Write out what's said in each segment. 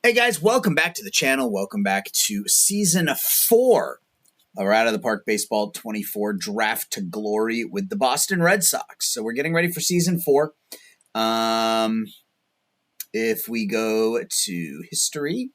Hey guys, welcome back to the channel. Welcome back to season 4 of our Out of the Park Baseball 24 Draft to Glory with the Boston Red Sox. So we're getting ready for season 4. If we go to history,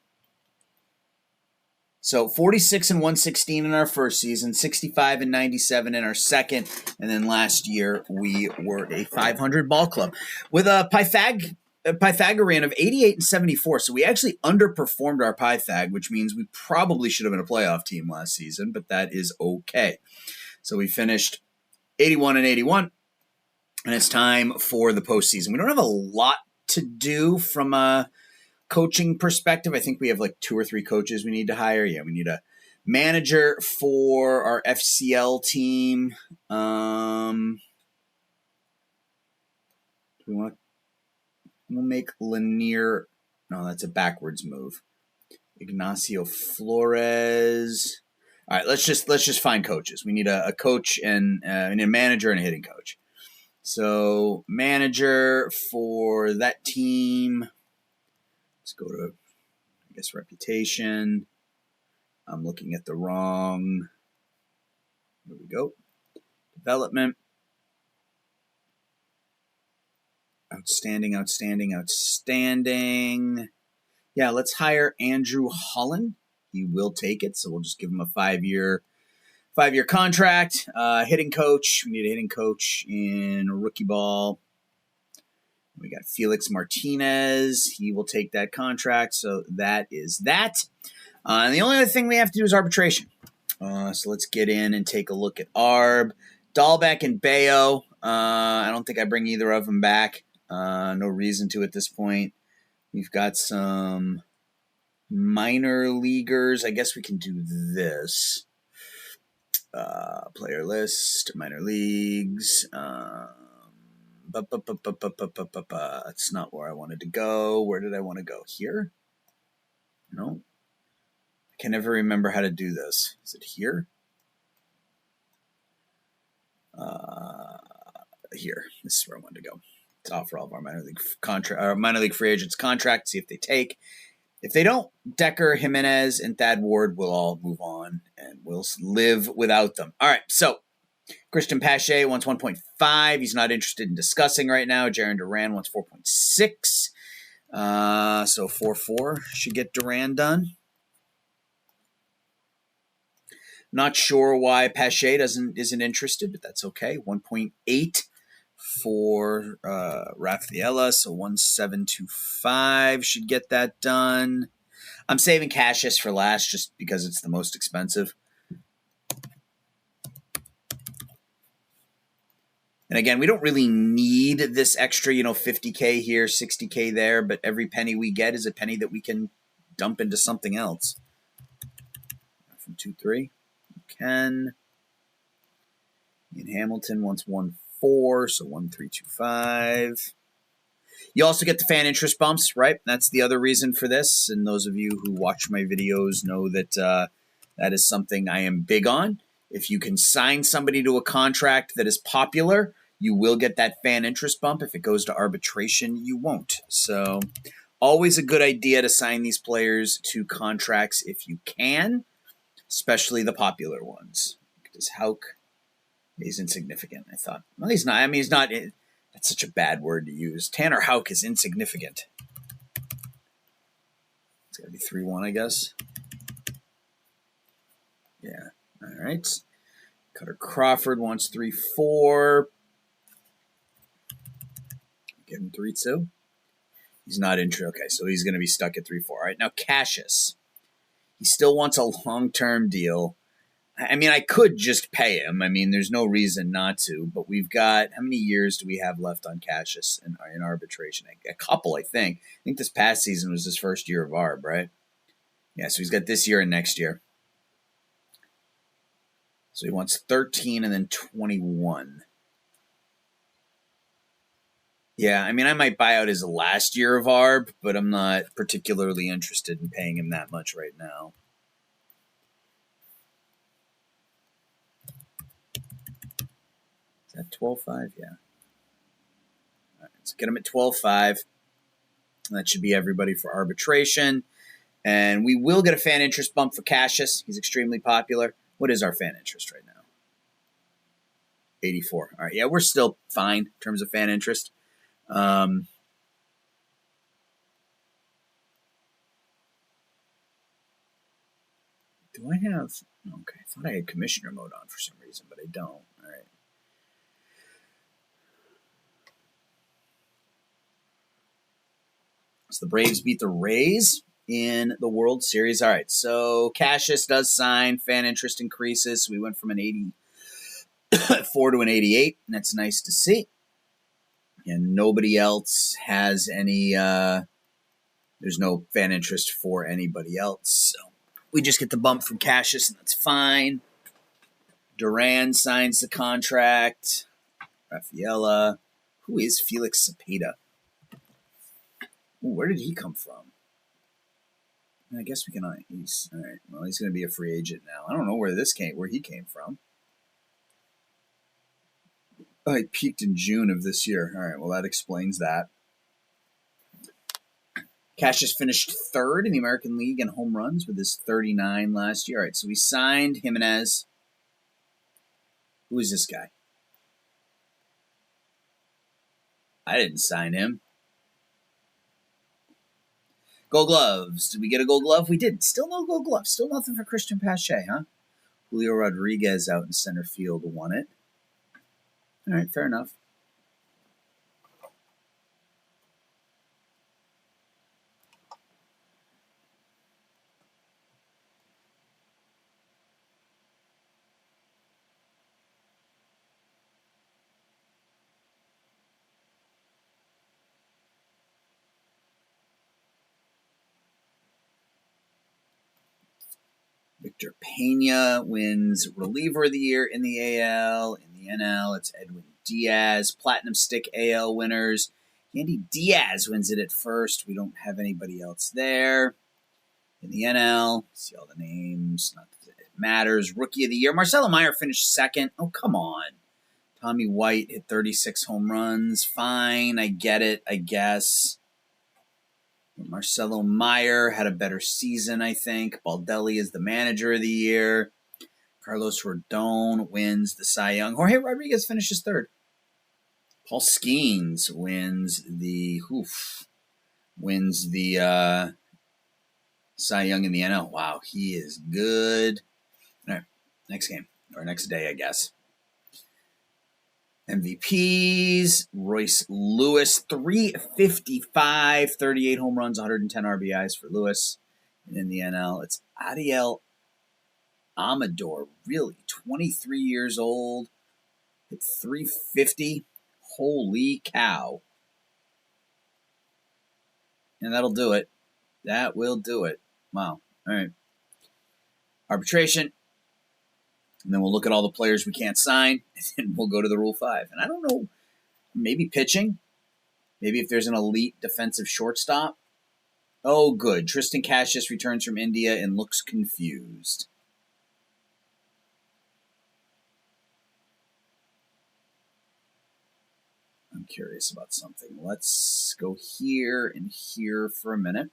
so 46 and 116 in our first season, 65 and 97 in our second, and then last year we were a 500 ball club with a Pythagorean of 88 and 74. So we actually underperformed our Pythag, which means we probably should have been a playoff team last season, but that is okay. So we finished 81 and 81, and it's time for the postseason. We don't have a lot to do from a coaching perspective. I think we have like 2 or 3 coaches we need to hire. Yeah, we need a manager for our FCL team. Do we want to? We'll make Lanier. No, that's a backwards move. Ignacio Flores. All right, let's just find coaches. We need a coach and a manager and a hitting coach. So manager for that team. Let's go to, I guess, reputation. I'm looking at the wrong. There we go. Development. Outstanding. Yeah, let's hire Andrew Holland. He will take it, so we'll just give him a 5-year contract. Hitting coach. We need a hitting coach in rookie ball. We got Felix Martinez. He will take that contract, so that is that. And the only other thing we have to do is arbitration. So let's get in and take a look at Arb. Dahlbeck and Bayo. I don't think I bring either of them back. No reason to at this point. We've got some minor leaguers. I guess we can do this. Player list, minor leagues. That's not where I wanted to go. Where did I want to go? Here? No. I can never remember how to do this. Is it here? Here. This is where I wanted to go. To offer all of our minor league free agents contract, see if they take. If they don't, Decker, Jimenez, and Thad Ward will all move on, and we'll live without them. All right, so Christian Pache wants 1.5. He's not interested in discussing right now. Jarren Duran wants 4.6. So 4.4 should get Duran done. Not sure why Pache isn't interested, but that's okay. 1.8 for Rafaela, so 1.725 should get that done. I'm saving Cassius for last just because it's the most expensive. And again, we don't really need this extra, $50K here, $60K there, but every penny we get is a penny that we can dump into something else. From 2-3, Ken. Ian Hamilton wants 1.4, so 1.325. You also get the fan interest bumps, right? That's the other reason for this. And those of you who watch my videos know that that is something I am big on. If you can sign somebody to a contract that is popular, you will get that fan interest bump. If it goes to arbitration, you won't. So always a good idea to sign these players to contracts if you can, especially the popular ones. Does Houck? He's insignificant, I thought. Well, he's not. I mean, he's not. That's such a bad word to use. Tanner Houck is insignificant. It's got to be 3-1, I guess. Yeah. All right. Cutter Crawford wants 3-4. Give him 3-2. He's not interested. Okay, so he's going to be stuck at 3-4. All right, now Cassius. He still wants a long-term deal. I mean, I could just pay him. I mean, there's no reason not to. But we've got, how many years do we have left on Cassius in arbitration? A couple, I think. I think this past season was his first year of ARB, right? Yeah, so he's got this year and next year. So he wants 13 and then 21. Yeah, I mean, I might buy out his last year of ARB, but I'm not particularly interested in paying him that much right now. Is that 12.5? Yeah. All right, let's get him at 12.5. That should be everybody for arbitration. And we will get a fan interest bump for Cassius. He's extremely popular. What is our fan interest right now? 84. All right, yeah, we're still fine in terms of fan interest. Do I have... Okay, I thought I had commissioner mode on for some reason, but I don't. All right. So the Braves beat the Rays in the World Series. All right, so Cassius does sign. Fan interest increases. So we went from an 84 to an 88, and that's nice to see. And nobody else has any... there's no fan interest for anybody else. So we just get the bump from Cassius, and that's fine. Duran signs the contract. Rafaela. Who is Felix Cepeda? Ooh, where did he come from? I guess we can. He's all right. Well, he's going to be a free agent now. I don't know where he came from. Oh, he peaked in June of this year. All right. Well, that explains that. Cassius finished third in the American League in home runs with his 39 last year. All right. So we signed Jimenez. Who is this guy? I didn't sign him. Gold Gloves. Did we get a Gold Glove? We did. Still no Gold Glove. Still nothing for Christian Pache, huh? Julio Rodriguez out in center field won it. All right, fair enough. Victor Pena wins reliever of the year in the AL. In the NL, it's Edwin Diaz. Platinum Stick AL winners. Andy Diaz wins it at first. We don't have anybody else there. In the NL, see all the names. Not that it matters. Rookie of the year. Marcelo Meyer finished second. Oh, come on. Tommy White hit 36 home runs. Fine. I get it, I guess. Marcelo Meyer had a better season, I think. Baldelli is the manager of the year. Carlos Rodon wins the Cy Young. Jorge Rodriguez finishes third. Paul Skeens wins the Cy Young in the NL. Wow, he is good. All right, next game, or next day, I guess. MVPs, Royce Lewis, 355, 38 home runs, 110 RBIs for Lewis. And in the NL, it's Adiel Amador, really, 23 years old, hit 350. Holy cow. And that'll do it. That will do it. Wow. All right. Arbitration. And then we'll look at all the players we can't sign, and then we'll go to the Rule 5. And I don't know, maybe pitching. Maybe if there's an elite defensive shortstop. Oh, good. Tristan Cassius returns from India and looks confused. I'm curious about something. Let's go here and here for a minute.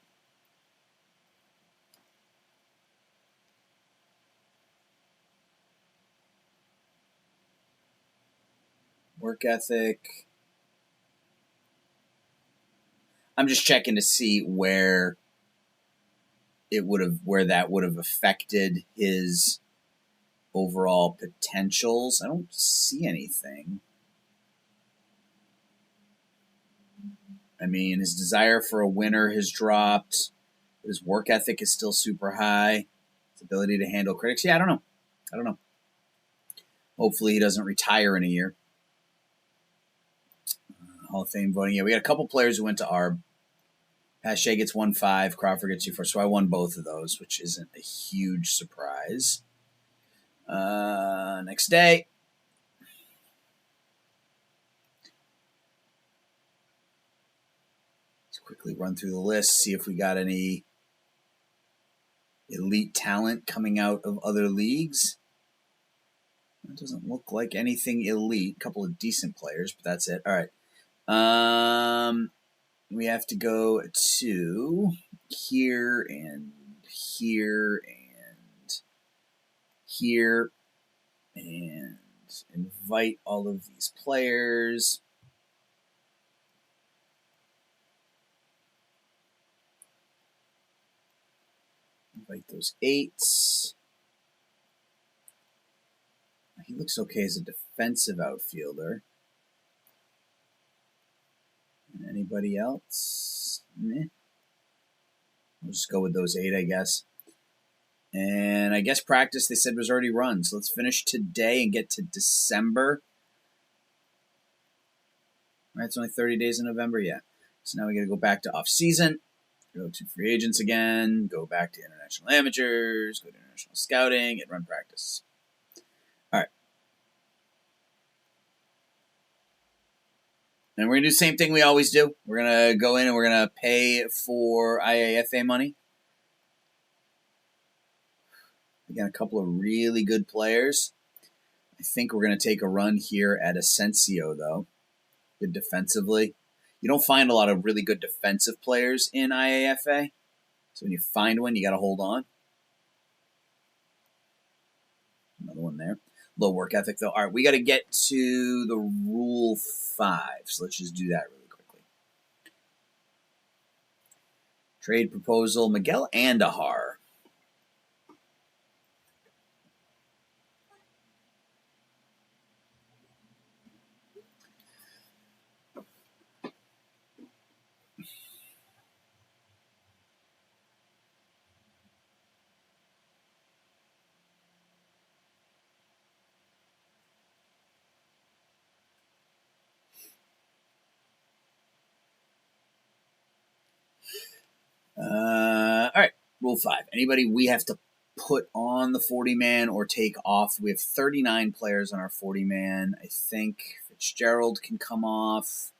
Work ethic. I'm just checking to see where that would have affected his overall potentials. I don't see anything. I mean, his desire for a winner has dropped. His work ethic is still super high. His ability to handle critics. Yeah, I don't know. Hopefully he doesn't retire in a year. Hall of Fame voting. Yeah, we got a couple players who went to ARB. Pache gets 1-5. Crawford gets 2-4. So I won both of those, which isn't a huge surprise. Next day. Let's quickly run through the list, see if we got any elite talent coming out of other leagues. It doesn't look like anything elite. A couple of decent players, but that's it. All right. We have to go to here and here and here and invite all of these players. Invite those 8s. He looks okay as a defensive outfielder. And anybody else? Meh. We'll just go with those 8, I guess. And I guess practice, they said, was already run. So let's finish today and get to December. Right, it's only 30 days in November, yeah. So now we got to go back to off-season, go to free agents again, go back to international amateurs, go to international scouting, and run practice. All right. And we're going to do the same thing we always do. We're going to go in and we're going to pay for IAFA money. Again, a couple of really good players. I think we're going to take a run here at Asensio, though. Good defensively. You don't find a lot of really good defensive players in IAFA. So when you find one, you got to hold on. Another one there. Low work ethic, though. All right, we got to get to the Rule 5. So let's just do that really quickly. Trade proposal, Miguel Andahar. All right, Rule 5. Anybody we have to put on the 40-man or take off. We have 39 players on our 40-man. I think Fitzgerald can come off.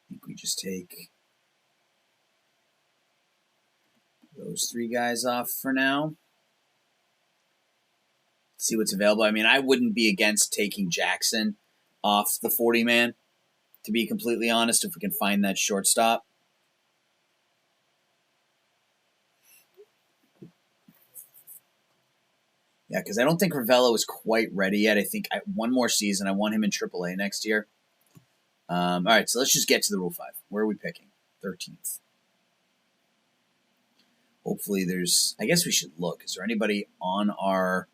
I think we just take those 3 guys off for now. See what's available. I mean, I wouldn't be against taking Jackson off the 40-man, to be completely honest, if we can find that shortstop. Yeah, because I don't think Ravello is quite ready yet. I think one more season. I want him in AAA next year. All right, so let's just get to the Rule 5. Where are we picking? 13th. Hopefully there's... I guess we should look. Is there anybody on our...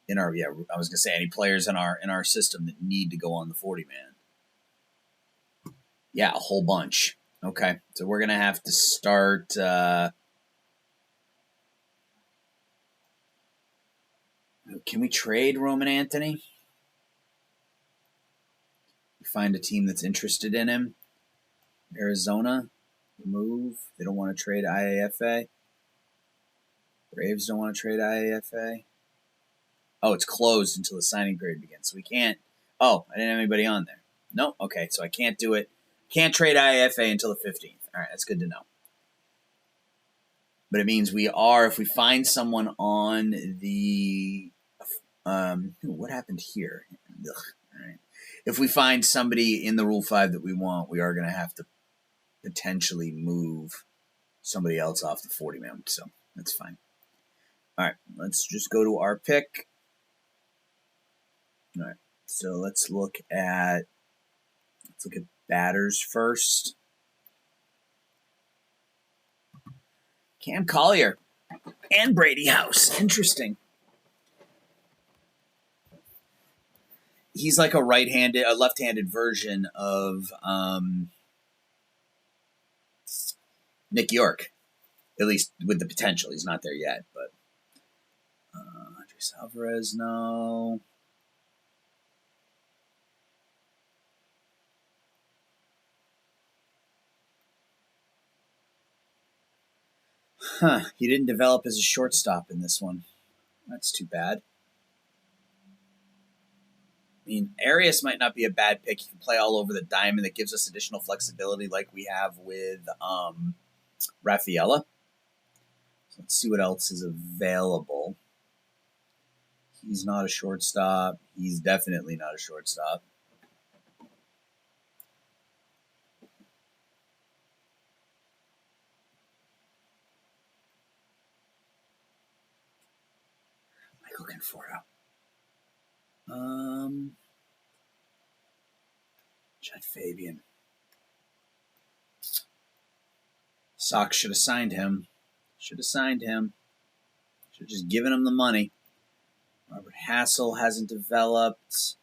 I was going to say any players in our system that need to go on the 40-man. Yeah, a whole bunch. Okay, so we're going to have to start... Can we trade Roman Anthony? Find a team that's interested in him. Arizona, remove. They don't want to trade IAFA. Braves don't want to trade IAFA. Oh, it's closed until the signing period begins. So we can't. Oh, I didn't have anybody on there. No? Okay, so I can't do it. Can't trade IAFA until the 15th. All right, that's good to know. But it means we are, if we find someone on the... what happened here? Ugh. All right. If we find somebody in the Rule 5 that we want, we are going to have to potentially move somebody else off the 40-man, so that's fine. All right, let's just go to our pick. All right, so let's look at batters first. Cam Collier and Brady House. Interesting. He's like a left-handed version of Nick York, at least with the potential. He's not there yet, but Andres Alvarez, no. He didn't develop as a shortstop in this one. That's too bad. I mean, Arias might not be a bad pick. He can play all over the diamond. That gives us additional flexibility like we have with Rafaela. So let's see what else is available. He's not a shortstop. He's definitely not a shortstop. looking for now? Chet Fabian. Sox should have signed him. Should have just given him the money. Robert Hassel hasn't developed.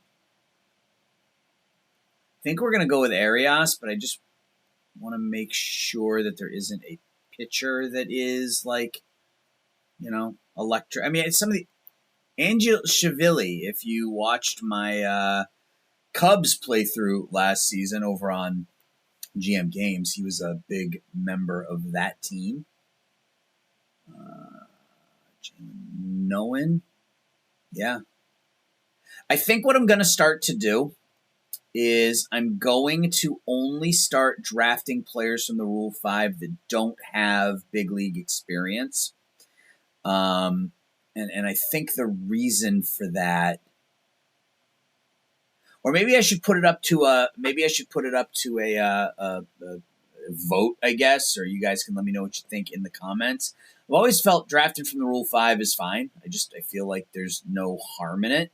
I think we're going to go with Arias, but I just want to make sure that there isn't a pitcher that is like, electric. I mean, some of the Angel Shavili, if you watched my Cubs playthrough last season over on GM Games, he was a big member of that team. Jalen Noen. Yeah. I think what I'm going to start to do is I'm going to only start drafting players from the Rule 5 that don't have big league experience. And I think the reason for that, or maybe I should put it up to a vote, I guess, or you guys can let me know what you think in the comments. I've always felt drafted from the Rule 5 is fine. I feel like there's no harm in it.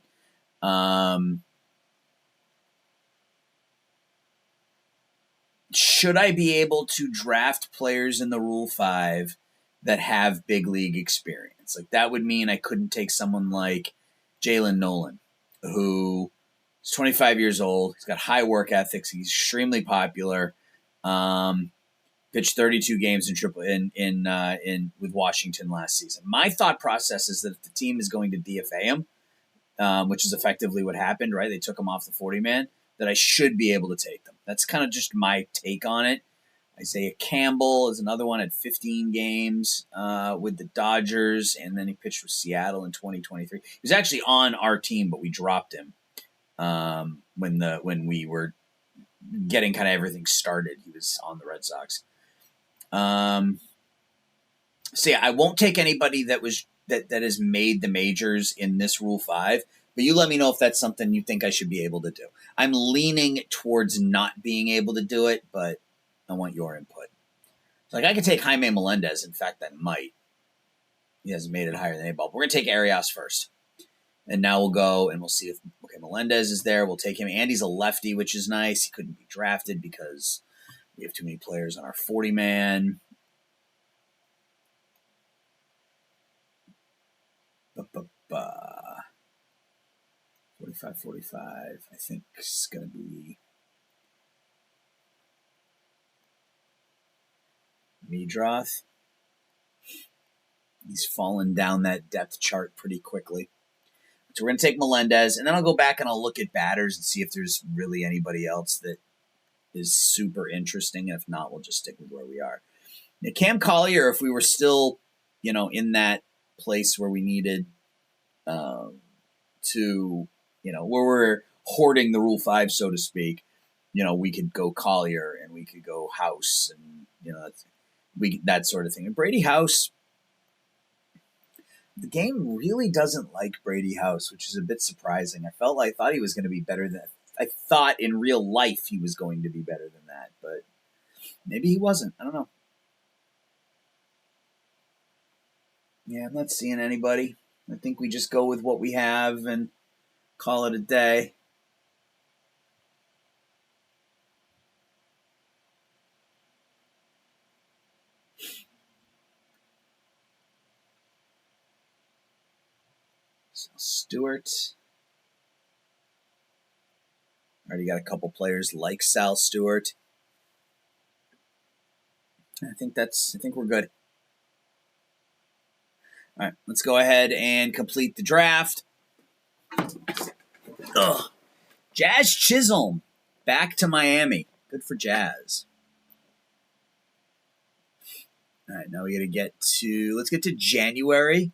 Should I be able to draft players in the Rule 5 that have big league experience? Like, that would mean I couldn't take someone like Jalen Nolan, who is 25 years old. He's got high work ethics. He's extremely popular. Pitched 32 games in with Washington last season. My thought process is that if the team is going to DFA him, which is effectively what happened, right? They took him off the 40-man, that I should be able to take them. That's kind of just my take on it. Isaiah Campbell is another one at 15 games with the Dodgers, and then he pitched with Seattle in 2023. He was actually on our team, but we dropped him when we were getting kind of everything started. He was on the Red Sox. So yeah, I won't take anybody that has made the majors in this Rule 5. But you let me know if that's something you think I should be able to do. I'm leaning towards not being able to do it, but I want your input. Like, I could take Jaime Melendez. In fact, I might. He hasn't made it higher than A-ball. We're going to take Arias first. And now we'll go and we'll see if Melendez is there. We'll take him. Andy's a lefty, which is nice. He couldn't be drafted because we have too many players on our 40-man. 45, I think it's going to be Meadroth. He's fallen down that depth chart pretty quickly. So we're going to take Melendez, and then I'll go back and I'll look at batters and see if there's really anybody else that is super interesting. And if not, we'll just stick with where we are. Now, Cam Collier, if we were still, in that place where we needed to, where we're hoarding the Rule 5, so to speak, we could go Collier and we could go House and, that sort of thing. And Brady House, the game really doesn't like Brady House, which is a bit surprising. I thought he was going to be better than, I thought in real life he was going to be better than that, but maybe he wasn't. I don't know. Yeah, I'm not seeing anybody. I think we just go with what we have and call it a day. So Stewart. Already got a couple players like Sal Stewart. I think we're good. All right, let's go ahead and complete the draft. Ugh. Jazz Chisholm back to Miami. Good for Jazz. All right, now we got to let's get to January.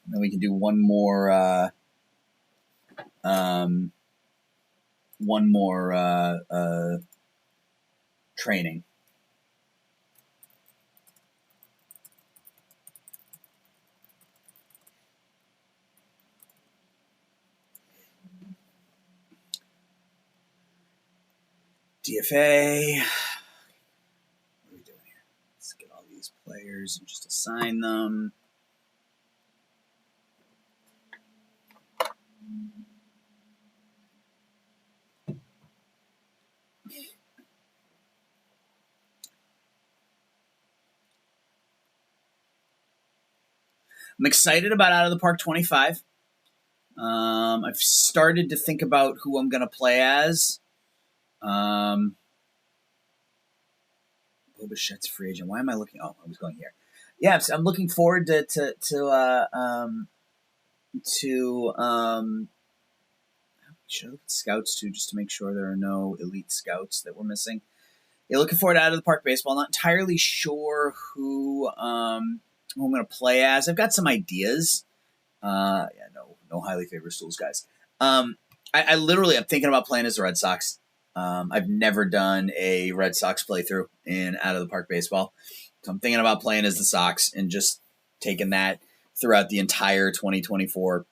And then we can do one more training. DFA. What are we doing here? Let's get all these players and just assign them. I'm excited about Out of the Park 25. I've started to think about who I'm going to play as. Bo Bichette's free agent. Why am I looking? Oh, I was going here. Yeah, I'm looking forward should I look at scouts too, just to make sure there are no elite scouts that we're missing. Yeah, looking forward to Out of the Park baseball. Not entirely sure who I'm going to play as. I've got some ideas. No highly favored stools, guys. I literally am thinking about playing as the Red Sox. I've never done a Red Sox playthrough in Out of the Park baseball, so I'm thinking about playing as the Sox and just taking that throughout the entire 2024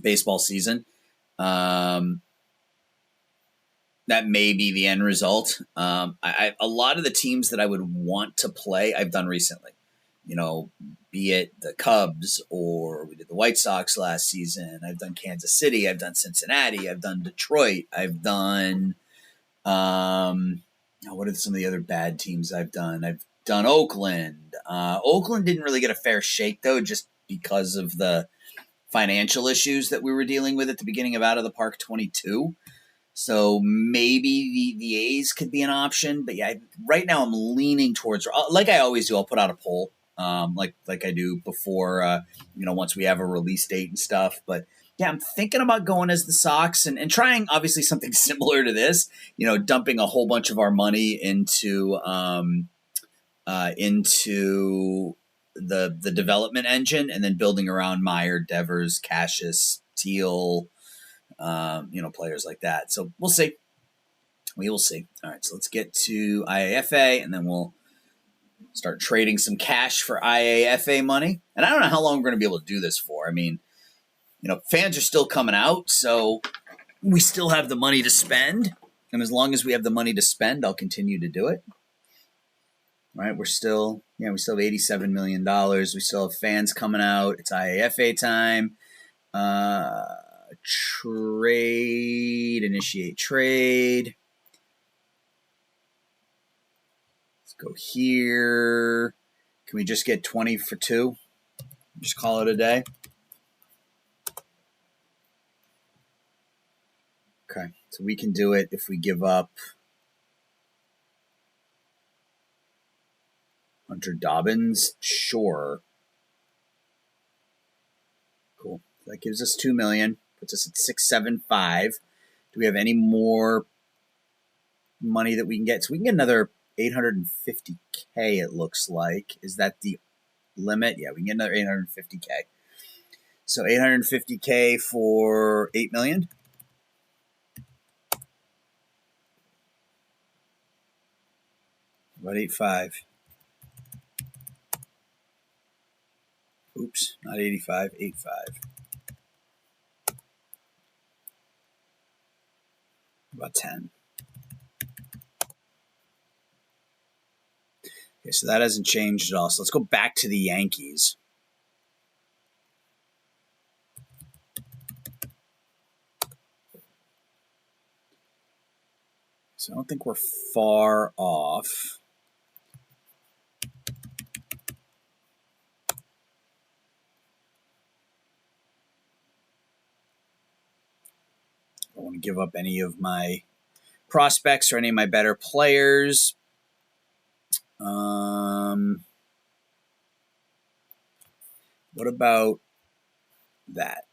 baseball season. That may be the end result. A lot of the teams that I would want to play, I've done recently. Be it the Cubs or we did the White Sox last season. I've done Kansas City. I've done Cincinnati. I've done Detroit. I've done, what are some of the other bad teams I've done? I've done Oakland. Oakland didn't really get a fair shake, though, just because of the financial issues that we were dealing with at the beginning of Out of the Park 22. So maybe the A's could be an option. But yeah, right now I'm leaning towards, like I always do, I'll put out a poll. Like I do before, once we have a release date and stuff. But yeah, I'm thinking about going as the Sox and trying obviously something similar to this, dumping a whole bunch of our money into the development engine and then building around Meyer, Devers, Cassius, Teal, players like that. So we'll see. We will see. All right, so let's get to IAFA, and then we'll start trading some cash for IAFA money. And I don't know how long we're going to be able to do this for. I mean, fans are still coming out, so we still have the money to spend. And as long as we have the money to spend, I'll continue to do it. All right, we still have $87 million. We still have fans coming out. It's IAFA time. Initiate trade. Let's go here. Can we just get 20 for 2? Just call it a day. Okay, so we can do it if we give up Hunter Dobbins. Sure. Cool. That gives us $2 million. Puts us at 675. Do we have any more money that we can get? So we can get another $850K, it looks like. Is that the limit? Yeah, we can get another $850K. So $850K for $8 million. About 8.5. Oops, not 85, 8.5. About 10. Okay, so that hasn't changed at all. So let's go back to the Yankees. So I don't think we're far off. I don't want to give up any of my prospects or any of my better players. What about that?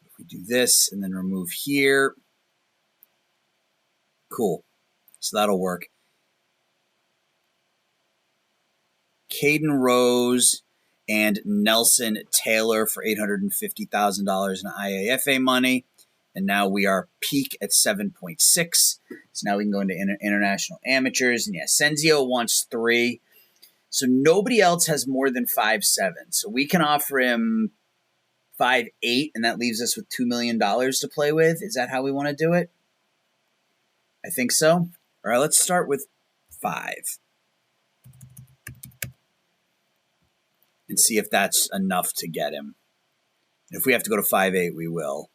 If we do this and then remove here. Cool. So that'll work. Caden Rose and Nelson Taylor for $850,000 in IAFA money. And now we are peak at 7.6. So now we can go into international amateurs. And yeah, Senzio wants 3. So nobody else has more than 5.7. So we can offer him 5.8, and that leaves us with $2 million to play with. Is that how we want to do it? I think so. All right, let's start with 5. And see if that's enough to get him. If we have to go to 5.8, we will.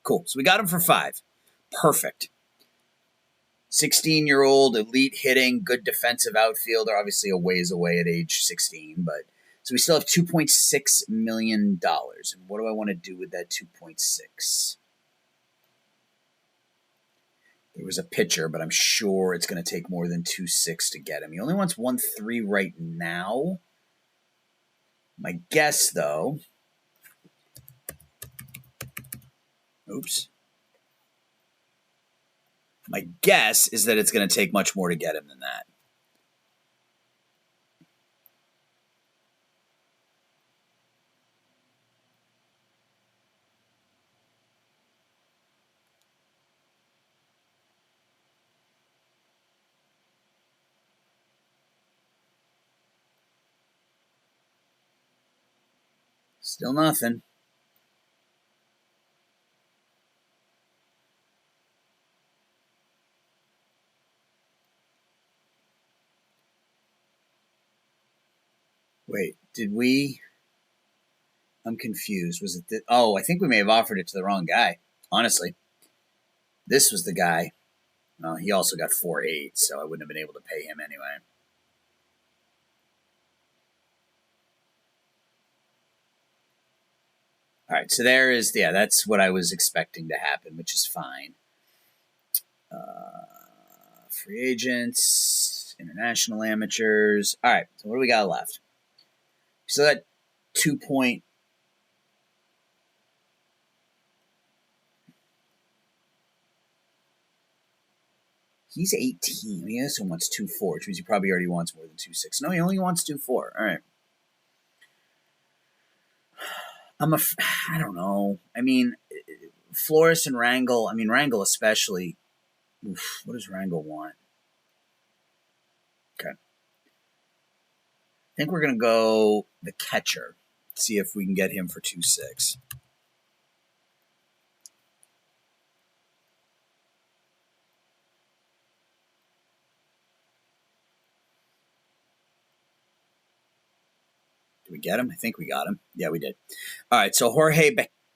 Cool. So we got him for 5. Perfect. 16-year-old, elite hitting, good defensive outfielder. Obviously, a ways away at age 16, but so we still have $2.6 million. And what do I want to do with that 2.6? There was a pitcher, but I'm sure it's going to take more than 2.6 to get him. He only wants 1.3 right now. My guess, though. Oops. My guess is that it's going to take much more to get him than that. Still nothing. Wait, did we? I'm confused. Was it? I think we may have offered it to the wrong guy. Honestly, this was the guy. Well, he also got 4.8, so I wouldn't have been able to pay him anyway. All right, so there is, that's what I was expecting to happen, which is fine. Free agents, international amateurs. All right, so what do we got left? So that 2 point. He's 18. He also wants 2.4, which means he probably already wants more than 2.6. No, he only wants 2.4. All right. I don't know. I mean, Flores and Rangel. I mean, Rangel especially. Oof, what does Rangel want? Okay. I think we're going to go the catcher. See if we can get him for 2.6. Did we get him? I think we got him. Yeah, we did. All right, so Jorge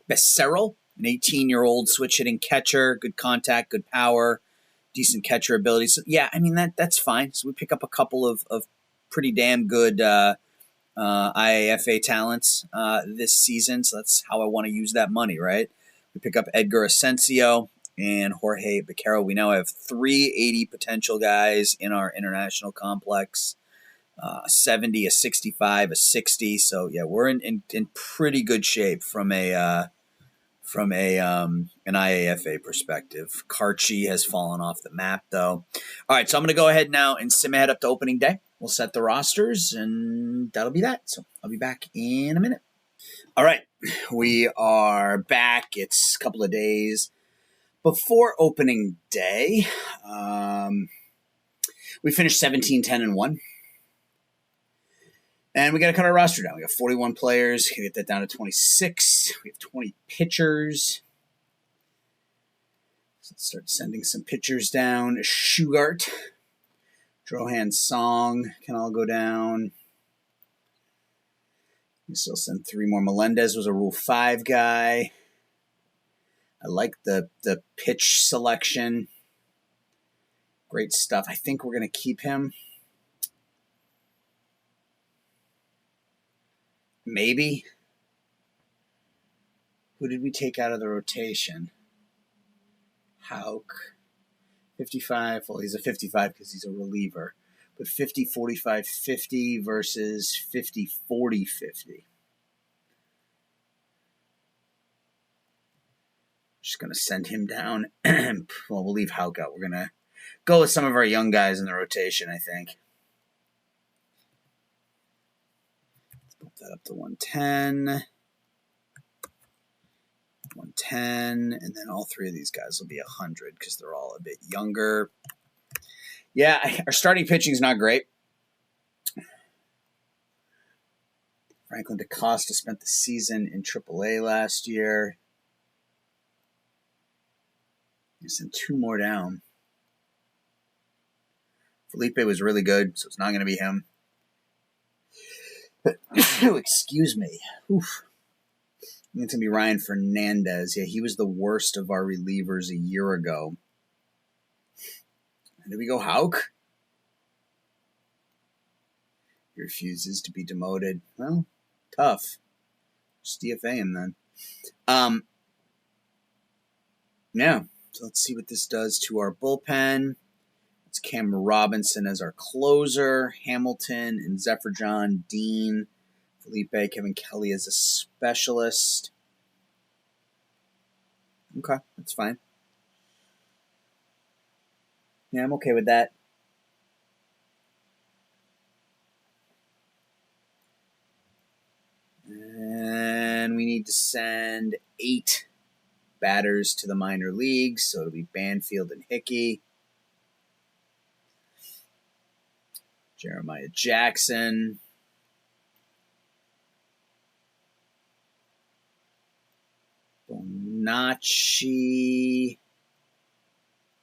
Becerril, an 18-year-old switch-hitting catcher, good contact, good power, decent catcher ability. So, yeah, I mean, that's fine. So we pick up a couple of pretty damn good IAFA talents this season. So that's how I want to use that money, right? We pick up Edgar Asensio and Jorge Becerril. We now have 380 potential guys in our international complex. A 70, a 65, a 60. So yeah, we're in pretty good shape from an IAFA perspective. Karchi has fallen off the map though. All right, so I'm going to go ahead now and sim ahead up to opening day. We'll set the rosters and that'll be that. So I'll be back in a minute. All right, we are back. It's a couple of days before opening day. We finished 17-10-1. And we got to cut our roster down. We got 41 players. We get that down to 26. We have 20 pitchers. So let's start sending some pitchers down. Shugart, Drohan Song can all go down. We still send 3 more. Melendez was a Rule 5 guy. I like the pitch selection. Great stuff. I think we're going to keep him. Maybe. Who did we take out of the rotation? Houck. 55. Well, he's a 55 because he's a reliever. But 50, 45, 50 versus 50, 40, 50. Just going to send him down. Well, we'll leave Houck out. We're going to go with some of our young guys in the rotation, I think. That up to 110, 110, and then all 3 of these guys will be 100 because they're all a bit younger. Yeah, our starting pitching is not great. Franklin DaCosta spent the season in AAA last year. You send 2 more down. Felipe was really good, so it's not going to be him. Excuse me. Oof. It's going to be Ryan Fernandez. Yeah, he was the worst of our relievers a year ago. Did we go Hauk? He refuses to be demoted. Well, tough. Just DFA him then. Yeah. So let's see what this does to our bullpen. It's Cam Robinson as our closer. Hamilton and Zephyr John, Dean, Felipe, Kevin Kelly as a specialist. Okay, that's fine. Yeah, I'm okay with that. And we need to send 8 batters to the minor leagues. So it'll be Banfield and Hickey. Jeremiah Jackson. Bonacci.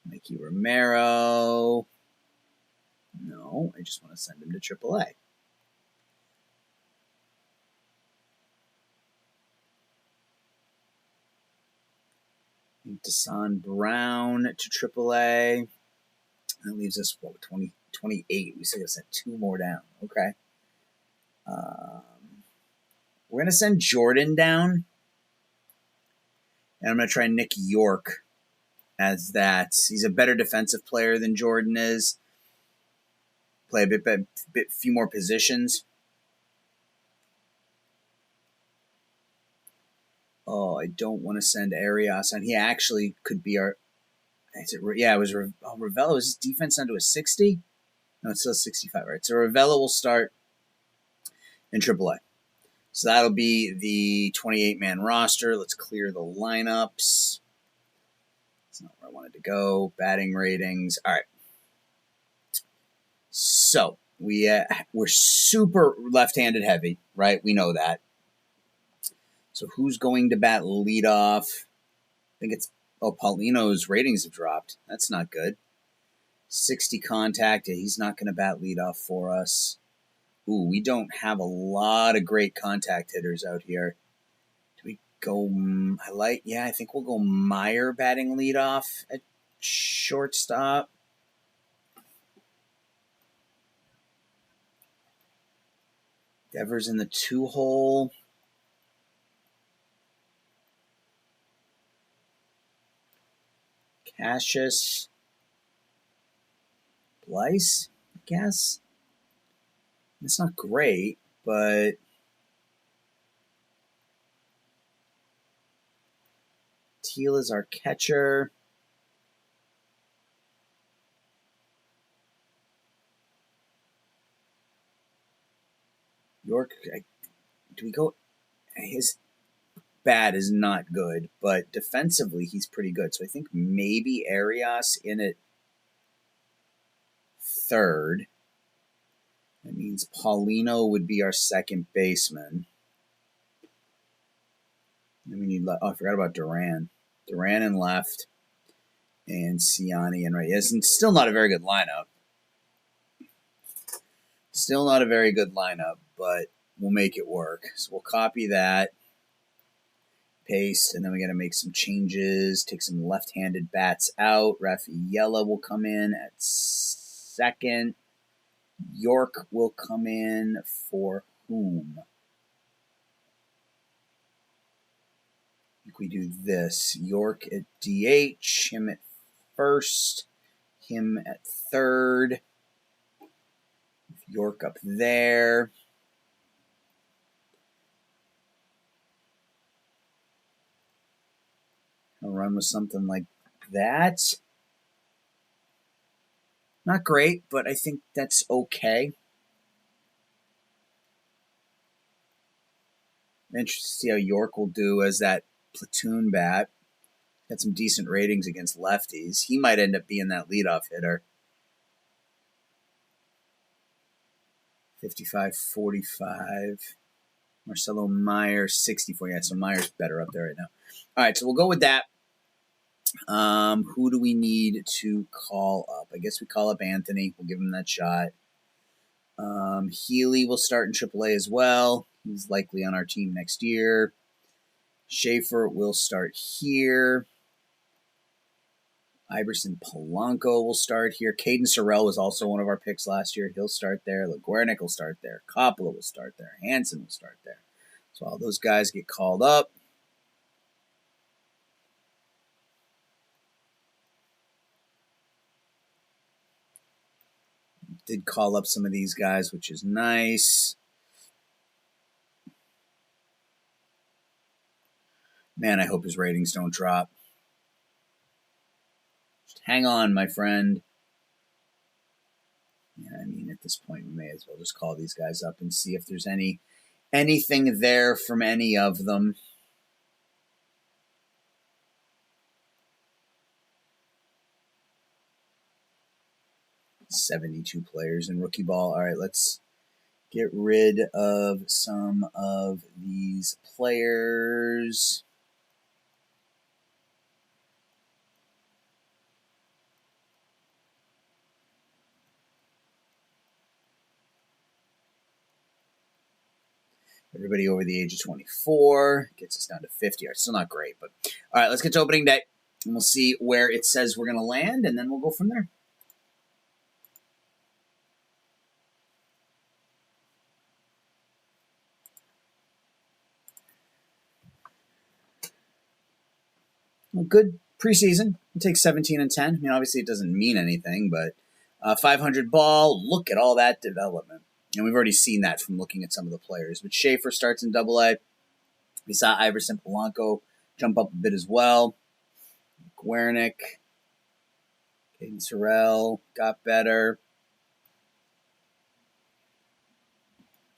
Mikey Romero. No, I just want to send him to AAA. Desan Brown to AAA. That leaves us, 28. We still sent 2 more down. Okay. We're going to send Jordan down. And I'm going to try Nick York as that. He's a better defensive player than Jordan is. Play a few more positions. Oh, I don't want to send Arias on. He actually could be our. Yeah, it was Ravella. Was his defense down to a 60? No, it's still 65, right? So Ravella will start in AAA. So that'll be the 28-man roster. Let's clear the lineups. That's not where I wanted to go. Batting ratings. All right. So we're super left-handed heavy, right? We know that. So who's going to bat leadoff? I think it's Paulino's ratings have dropped. That's not good. 60 contact. He's not going to bat leadoff for us. Ooh, we don't have a lot of great contact hitters out here. Do we go? I think we'll go Meyer batting leadoff at shortstop. Devers in the 2-hole. Cassius. Blyce, I guess. It's not great, but Teal is our catcher. York, do we go? His bat is not good, but defensively he's pretty good. So I think maybe Arias in at third. That means Paulino would be our second baseman. Then we need. I forgot about Duran. Duran in left, and Ciani in right. It's still not a very good lineup. Still not a very good lineup, but we'll make it work. So we'll copy that, paste, and then we got to make some changes. Take some left-handed bats out. Rafaela will come in at second. York will come in for whom? I think we do this. York at DH, him at first, him at third. York up there. I'll run with something like that. Not great, but I think that's okay. I'm interested to see how York will do as that platoon bat. Got some decent ratings against lefties. He might end up being that leadoff hitter. 55-45. Marcelo Meyer, 64. Yeah, so Meyer's better up there right now. All right, so we'll go with that. Who do we need to call up? I guess we call up Anthony. We'll give him that shot. Healy will start in AAA as well. He's likely on our team next year. Schaefer will start here. Iverson Polanco will start here. Caden Sorrell was also one of our picks last year. He'll start there. LeGuernick will start there. Coppola will start there. Hansen will start there. So all those guys get called up. Did call up some of these guys, which is nice. Man, I hope his ratings don't drop. Just hang on, my friend. Yeah, I mean, at this point, we may as well just call these guys up and see if there's anything there from any of them. $72 players in rookie ball. All right, let's get rid of some of these players. Everybody over the age of 24 gets us down to 50. All right, still not great, but all right, let's get to opening day, and we'll see where it says we're going to land, and then we'll go from there. Well, good preseason. We'll take 17 and 10. I mean, obviously it doesn't mean anything, but 500 ball, look at all that development. And we've already seen that from looking at some of the players. But Schaefer starts in Double-A. We saw Iverson Polanco jump up a bit as well. Guernick, Caden Sorrell got better.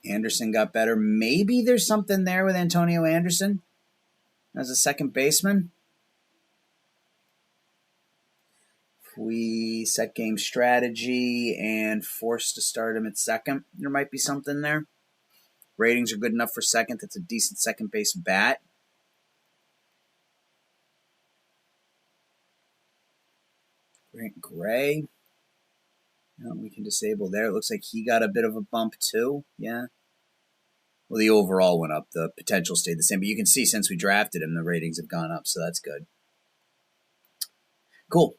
Anderson got better. Maybe there's something there with Antonio Anderson as a second baseman. If we set game strategy and force to start him at second, there might be something there. Ratings are good enough for second. That's a decent second base bat. Grant Gray. We can disable there. It looks like he got a bit of a bump too. Yeah. Well, the overall went up. The potential stayed the same. But you can see since we drafted him, the ratings have gone up. So that's good. Cool.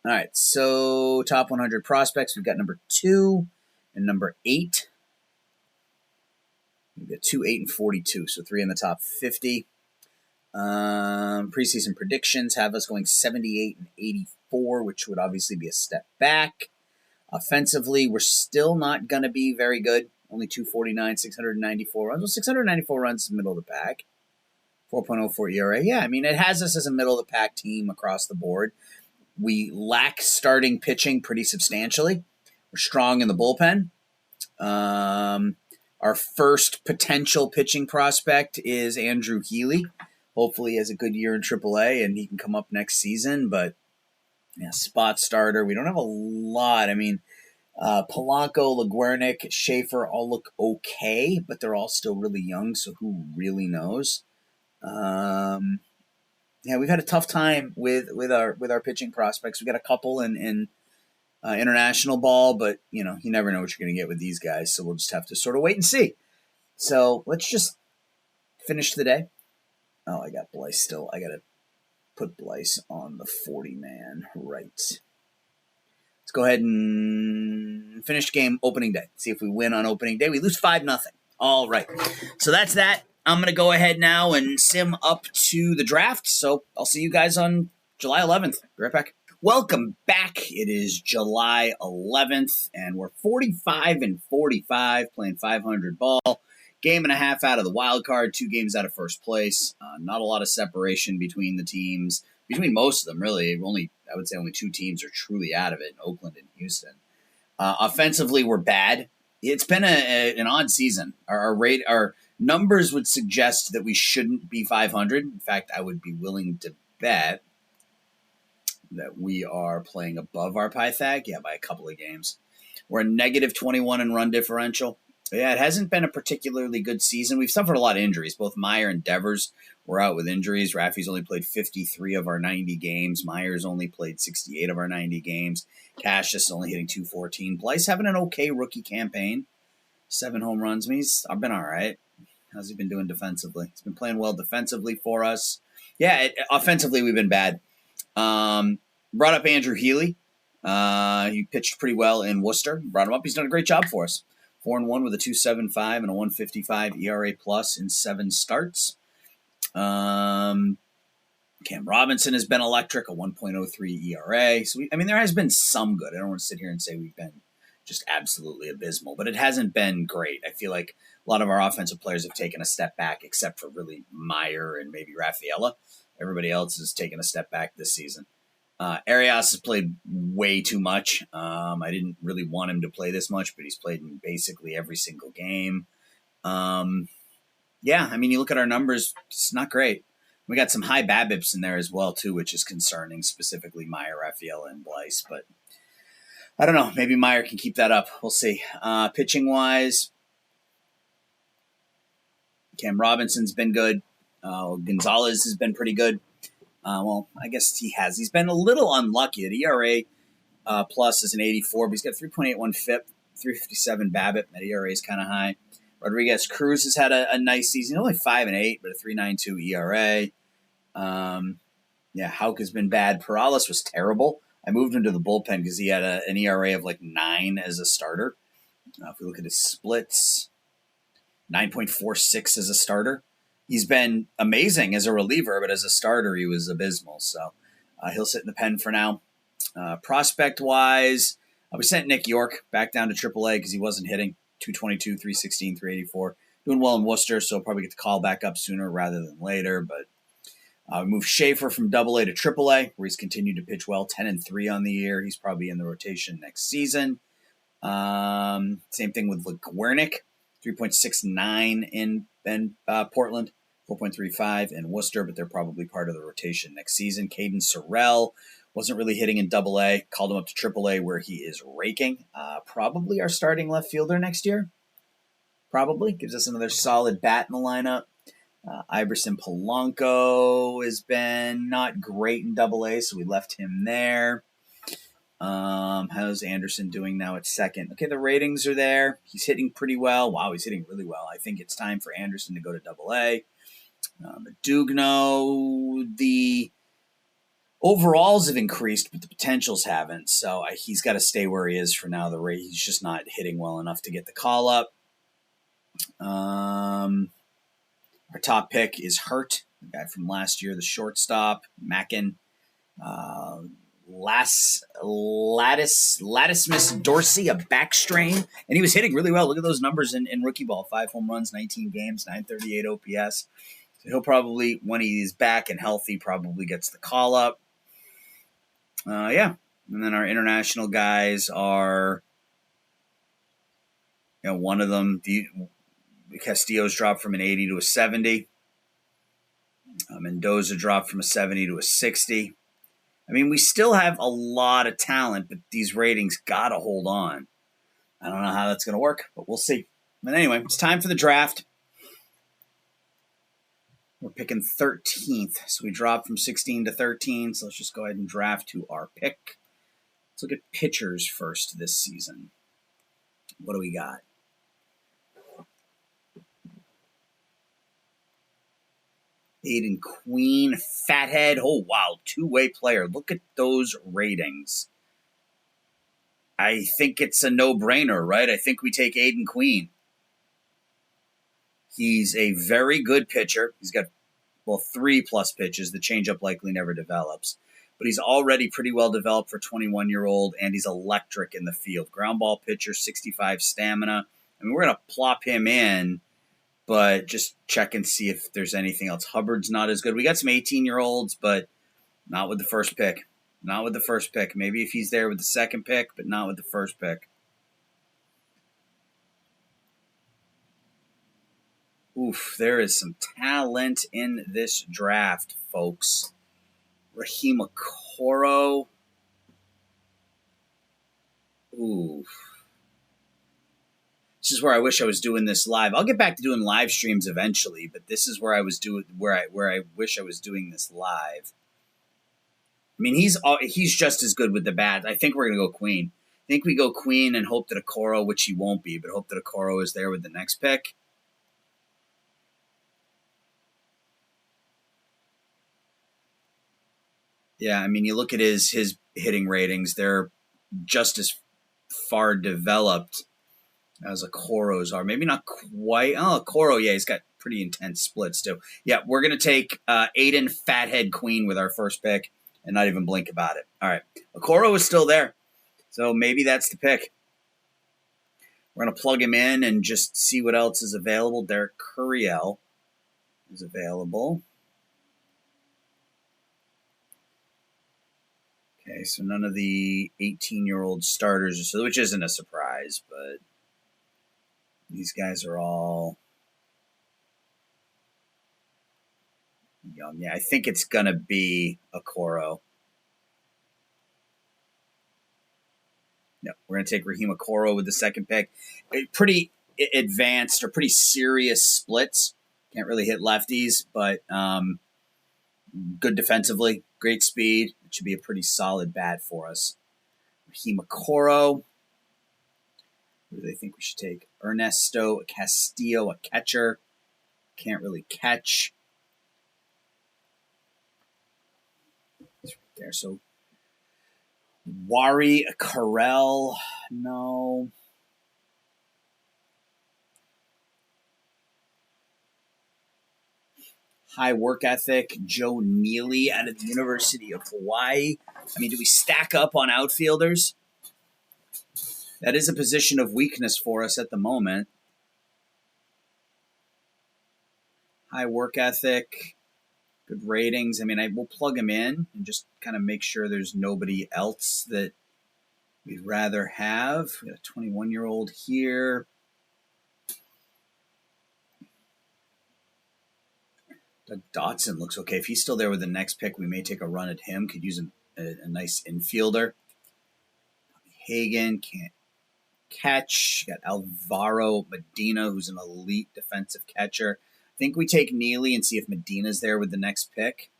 All right. So top 100 prospects. We've got number 2 and number 8. We've got 2, 8, and 42. So 3 in the top 50. Preseason predictions have us going 78 and 84, which would obviously be a step back. Offensively, we're still not going to be very good. Only 249, 694 runs. Well, 694 runs is middle of the pack. 4.04 ERA. Yeah, I mean, it has us as a middle of the pack team across the board. We lack starting pitching pretty substantially. We're strong in the bullpen. Our first potential pitching prospect is Andrew Healy. Hopefully he has a good year in AAA and he can come up next season. But yeah, spot starter. We don't have a lot. I mean, Polanco, LeGuernick, Schaefer all look okay, but they're all still really young, so who really knows? Yeah, we've had a tough time with our pitching prospects. We got a couple in international ball, but you never know what you're going to get with these guys, so we'll just have to sort of wait and see. So let's just finish the day. Oh, I got Blyce still. I got to put Blyce on the 40-man right. Let's go ahead and finish the game opening day. See if we win on opening day. We lose 5-0. All right. So that's that. I'm going to go ahead now and sim up to the draft. So I'll see you guys on July 11th. Be right back. Welcome back. It is July 11th, and we're 45 and 45 playing 500 ball. Game and a half out of the wild card, 2 games out of first place. Not a lot of separation between the teams, between most of them, really. I would say only 2 teams are truly out of it, Oakland and Houston. Offensively, we're bad. It's been an odd season. Our numbers would suggest that we shouldn't be 500. In fact, I would be willing to bet that we are playing above our Pythag, by a couple of games. We're a negative 21 in run differential. Yeah, it hasn't been a particularly good season. We've suffered a lot of injuries. Both Meyer and Devers were out with injuries. Raffy's only played 53 of our 90 games. Meyer's only played 68 of our 90 games. Cassius only hitting 214. Blyce having an okay rookie campaign. 7 home runs. I mean, I've been all right. How's he been doing defensively? He's been playing well defensively for us. Yeah, offensively we've been bad. Brought up Andrew Healy. He pitched pretty well in Worcester. Brought him up. He's done a great job for us. 4-1 with a 2.75 and a 1.55 ERA plus in 7 starts. Cam Robinson has been electric, a 1.03 ERA. So, there has been some good. I don't want to sit here and say we've been just absolutely abysmal, but it hasn't been great. I feel like a lot of our offensive players have taken a step back, except for really Meyer and maybe Rafaela. Everybody else has taken a step back this season. Arias has played way too much. I didn't really want him to play this much, but he's played in basically every single game. You look at our numbers, it's not great. We got some high BABIPs in there as well, too, which is concerning, specifically Meyer, Rafaela, and Blyce. But I don't know. Maybe Meyer can keep that up. We'll see. Pitching-wise, Cam Robinson's been good. Gonzalez has been pretty good. I guess he has. He's been a little unlucky. The ERA plus is an 84, but he's got 3.81 FIP, 357 BABIP. That ERA is kind of high. Rodriguez Cruz has had a nice season. Only 5-8, but a 3.92 ERA. Houck has been bad. Perales was terrible. I moved him to the bullpen because he had an ERA of like 9 as a starter. If we look at his splits, 9.46 as a starter. He's been amazing as a reliever, but as a starter, he was abysmal. So he'll sit in the pen for now. Prospect-wise, we sent Nick York back down to AAA because he wasn't hitting. 222, 316, 384. Doing well in Worcester, so he'll probably get the call back up sooner rather than later. But we moved Schaefer from AA to AAA, where he's continued to pitch well, 10-3 on the year. He's probably in the rotation next season. Same thing with Wernick, 3.69 in Portland, 4.35 in Worcester, but they're probably part of the rotation next season. Caden Sorrell wasn't really hitting in AA, called him up to AAA where he is raking. Probably our starting left fielder next year. Probably. Gives us another solid bat in the lineup. Iverson Polanco has been not great in AA, so we left him there. How's Anderson doing now at second? Okay, the ratings are there. He's hitting pretty well. Wow, he's hitting really well. I think it's time for Anderson to go to AA. Dugno, the overalls have increased, but the potentials haven't. So he's got to stay where he is for now. He's just not hitting well enough to get the call up. Our top pick is Hurt, the guy from last year, the shortstop, Mackin. Latissimus Dorsey, a back strain, and he was hitting really well. Look at those numbers in rookie ball: 5 home runs, 19 games, 938 OPS. So he'll probably, when he's back and healthy, probably gets the call up. And then our international guys are, one of them, Castillo's dropped from an 80 to a 70. Mendoza dropped from a 70 to a 60. We still have a lot of talent, but these ratings got to hold on. I don't know how that's going to work, but we'll see. But anyway, it's time for the draft. We're picking 13th, so we dropped from 16 to 13, so let's just go ahead and draft to our pick. Let's look at pitchers first this season. What do we got? Aiden Queen, fathead. Oh, wow, two-way player. Look at those ratings. I think it's a no-brainer, right? I think we take Aiden Queen. He's a very good pitcher. He's got, 3+ pitches. The changeup likely never develops. But he's already pretty well developed for a 21-year-old, and he's electric in the field. Ground ball pitcher, 65 stamina. We're going to plop him in, but just check and see if there's anything else. Hubbard's not as good. We got some 18-year-olds, but not with the first pick. Not with the first pick. Maybe if he's there with the second pick, but not with the first pick. Oof, there is some talent in this draft, folks. Raheem Okoro. Oof. This is where I wish I was doing this live. I'll get back to doing live streams eventually, but this is where I was doing where I wish I was doing this live. He's just as good with the bat. I think we're gonna go Queen. I think we go Queen and hope that Okoro, which he won't be, but hope that Okoro is there with the next pick. Yeah, I mean, you look at his hitting ratings; they're just as far developed as Okoro's are. Maybe not quite. Oh, Okoro, yeah, he's got pretty intense splits too. Yeah, we're gonna take Aiden Fathead Queen with our first pick, and not even blink about it. All right, Okoro is still there, so maybe that's the pick. We're gonna plug him in and just see what else is available. Derek Curiel is available. Okay, so none of the 18-year-old starters, which isn't a surprise, but these guys are all young. Yeah, I think it's going to be Okoro. No, we're going to take Raheem Okoro with the second pick. Pretty advanced or pretty serious splits. Can't really hit lefties, but good defensively, great speed. It should be a pretty solid bat for us. Raheem Okoro. Who do they think we should take? Ernesto Castillo, a catcher. Can't really catch. It's right there. So Wari Carell, no. High work ethic, Joe Neely out of the University of Hawaii. I mean, do we stack up on outfielders? That is a position of weakness for us at the moment. High work ethic, good ratings. I mean, we'll plug him in and just kind of make sure there's nobody else that we'd rather have. We got a 21-year-old here. Doug Dotson looks okay. If he's still there with the next pick, we may take a run at him. Could use a nice infielder. Hagen can't catch. You got Alvaro Medina, who's an elite defensive catcher. I think we take Neely and see if Medina's there with the next pick.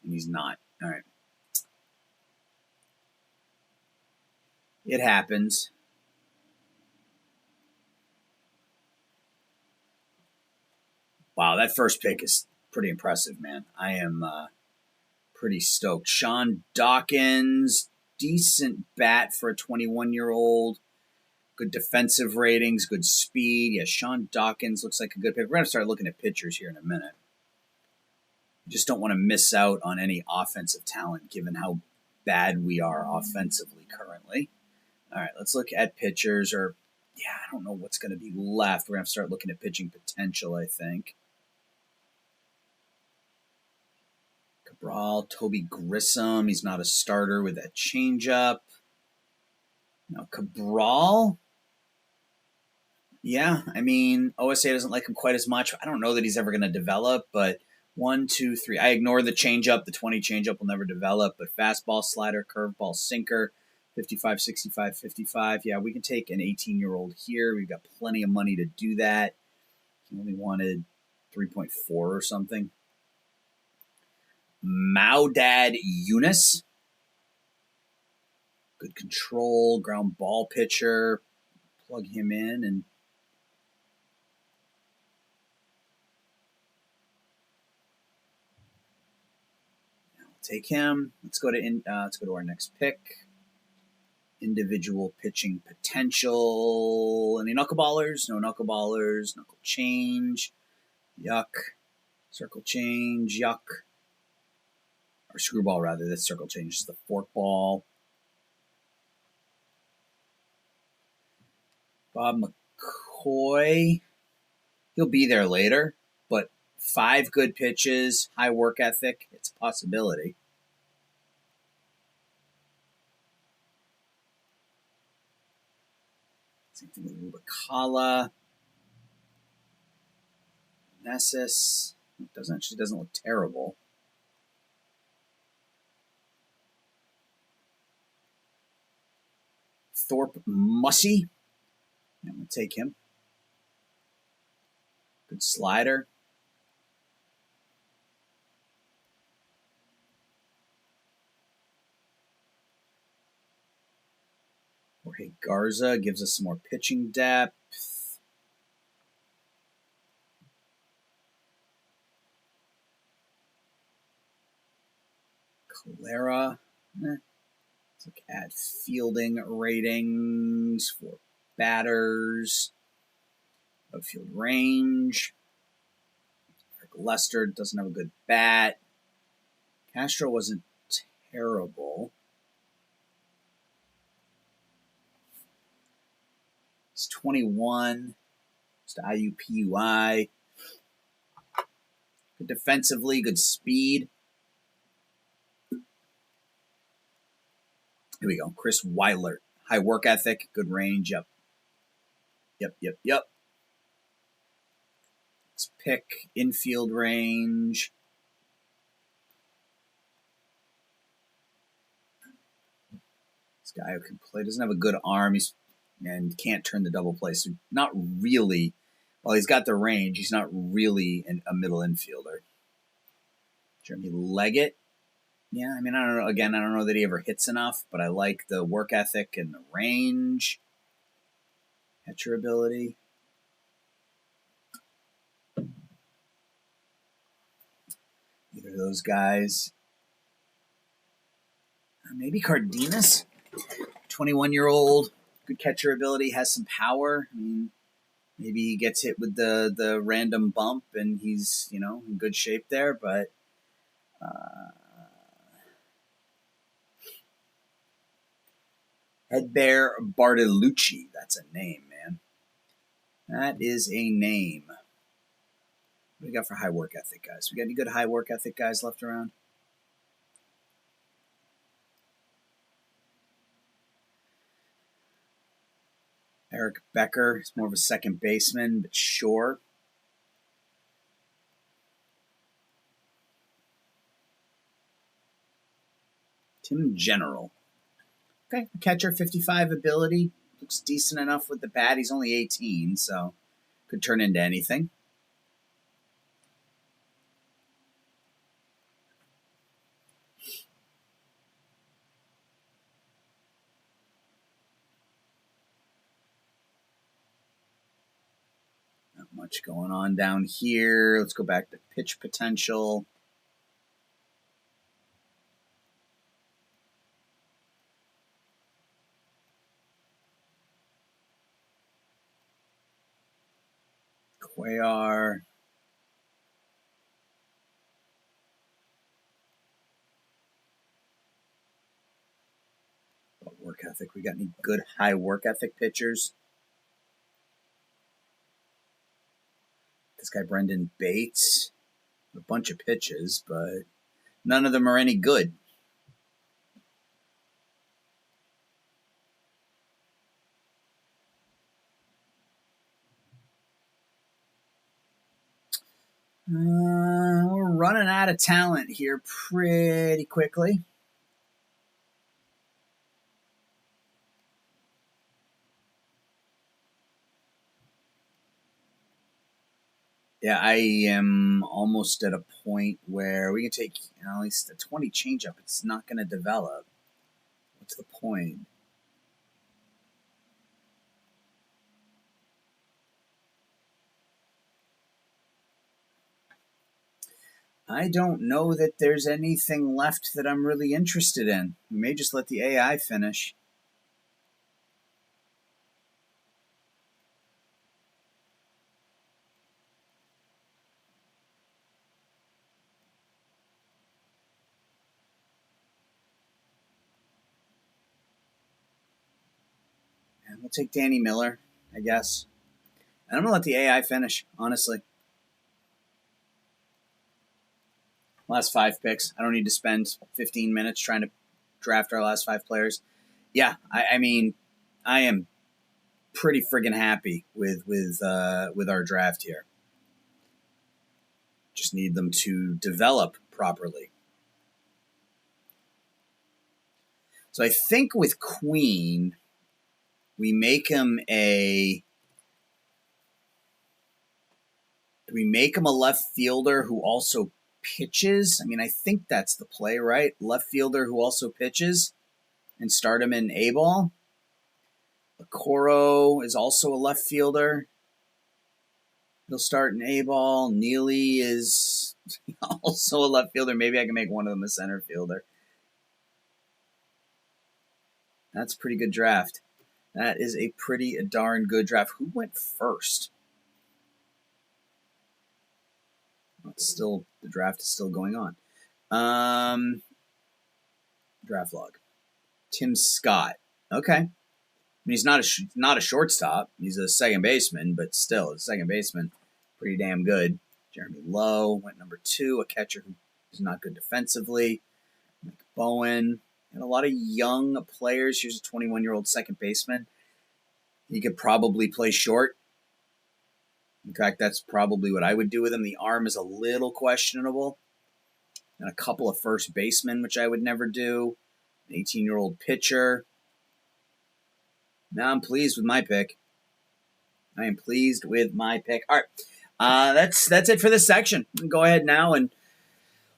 And he's not. All right. It happens. Wow, that first pick is pretty impressive, man. I am pretty stoked. Sean Dawkins, decent bat for a 21-year-old. Good defensive ratings, good speed. Yeah, Sean Dawkins looks like a good pick. We're going to start looking at pitchers here in a minute. We just don't want to miss out on any offensive talent given how bad we are offensively currently. All right, let's look at pitchers or, yeah, I don't know what's going to be left. We're going to have to start looking at pitching potential, I think. Cabral, Toby Grissom. He's not a starter with that changeup. Now, Cabral. Yeah, I mean, OSA doesn't like him quite as much. I don't know that he's ever going to develop, but 1, 2, 3. I ignore the changeup. The 20 changeup will never develop, but fastball, slider, curveball, sinker, 55, 65, 55. Yeah, we can take an 18-year-old here. We've got plenty of money to do that. He only wanted 3.4 or something. Maudad Yunus. Good control, ground ball pitcher. Plug him in and take him. Let's go to our next pick. Individual pitching potential. Any knuckleballers? No knuckleballers. Knuckle change. Yuck. Circle change. Yuck. Or screwball rather. This circle change is the forkball. Bob McCoy. He'll be there later, but 5 good pitches, high work ethic. It's a possibility. Same thing with Rubicala. Nessus. It doesn't look terrible. Thorpe Mussey. I'm going to take him. Good slider. Jorge Garza gives us some more pitching depth. Clara. Let's look at fielding ratings for batters. Outfield range. Eric Lester doesn't have a good bat. Castro wasn't terrible. It's 21. It's the IUPUI. Good defensively, good speed. Here we go. Chris Weiler. High work ethic, good range. Yep. Let's pick infield range. This guy who can play doesn't have a good arm. And can't turn the double play. So not really. Well, he's got the range. He's not really a middle infielder. Jeremy Leggett. Yeah, I mean, I don't know. Again, I don't know that he ever hits enough, but I like the work ethic and the range. Catcher ability. Either of those guys. Maybe Cardenas. 21-year-old. Good catcher ability. Has some power. I mean, maybe he gets hit with the random bump and he's, in good shape there, but Hedberg Bartolucci. That's a name, man. That is a name. What do we got for high work ethic guys? We got any good high work ethic guys left around? Eric Becker is more of a second baseman, but sure. Tim General. Okay, catcher, 55 ability. Looks decent enough with the bat. He's only 18, so could turn into anything. Not much going on down here. Let's go back to pitch potential. Cuellar. Work ethic. We got any good high work ethic pitchers? This guy Brendan Bates. A bunch of pitches, but none of them are any good. We're running out of talent here pretty quickly. Yeah, I am almost at a point where we can take at least a 20 changeup. It's not going to develop. What's the point? I don't know that there's anything left that I'm really interested in. We may just let the AI finish. And we'll take Danny Miller, I guess. And I'm going to let the AI finish, honestly. Last 5 picks. I don't need to spend 15 minutes trying to draft our last 5 players. Yeah, I mean, I am pretty friggin' happy with our draft here. Just need them to develop properly. So I think with Queen, we make him a left fielder who also pitches. I mean, I think that's the play, right? Left fielder who also pitches, and start him in A-ball. Okoro is also a left fielder. He'll start in A-ball. Neely is also a left fielder. Maybe I can make one of them a center fielder. That's a pretty good draft. That is a pretty darn good draft. Who went first? The draft is still going on. Draft log. Tim Scott. Okay. I mean, he's not a shortstop. He's a second baseman, but still, a second baseman, pretty damn good. Jeremy Lowe went number 2, a catcher who is not good defensively. Mike Bowen. And a lot of young players. Here's a 21-year-old second baseman. He could probably play short. In fact, that's probably what I would do with him. The arm is a little questionable. And a couple of first basemen, which I would never do. An 18-year-old pitcher. Now I'm pleased with my pick. I am pleased with my pick. All right. That's it for this section. Go ahead now and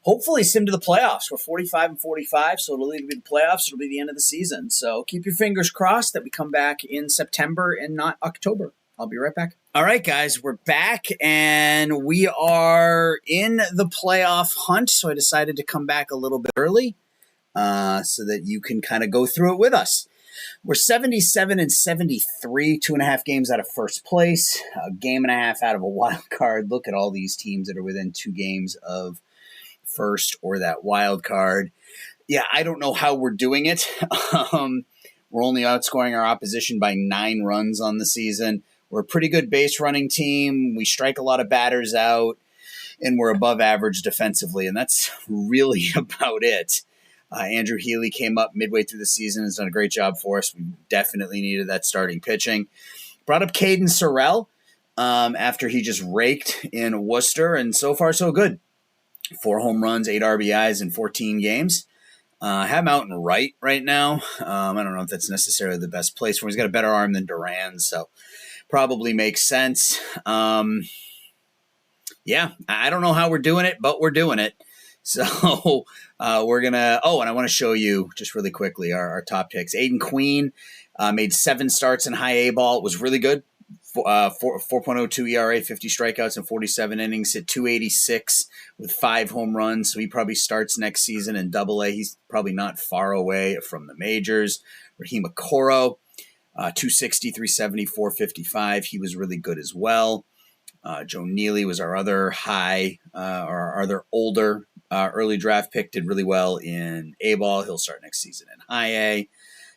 hopefully sim to the playoffs. We're 45-45, so it'll either be the playoffs or it'll be the end of the season. So keep your fingers crossed that we come back in September and not October. I'll be right back. All right, guys, we're back, and we are in the playoff hunt, so I decided to come back a little bit early so that you can kind of go through it with us. We're 77-73, 2.5 games out of first place, a game and a half out of a wild card. Look at all these teams that are within 2 games of first or that wild card. Yeah, I don't know how we're doing it. We're only outscoring our opposition by 9 runs on the season. We're a pretty good base running team. We strike a lot of batters out, and we're above average defensively, and that's really about it. Andrew Healy came up midway through the season and has done a great job for us. We definitely needed that starting pitching. Brought up Caden Sorrell after he just raked in Worcester, and so far so good. 4 home runs, 8 RBIs in 14 games. Have him out and right now. I don't know if that's necessarily the best place for him. He's got a better arm than Duran, so probably makes sense. Yeah, I don't know how we're doing it, but we're doing it. So we're going to – and I want to show you just really quickly our top picks. Aiden Queen made 7 starts in high A ball. It was really good. 4.02 ERA, 50 strikeouts in 47 innings, hit .286 with 5 home runs. So he probably starts next season in Double-A. He's probably not far away from the majors. Raheem Okoro, 260, 370, 455. He was really good as well. Joe Neely was our other our other older early draft pick, did really well in A-ball. He'll start next season in high A.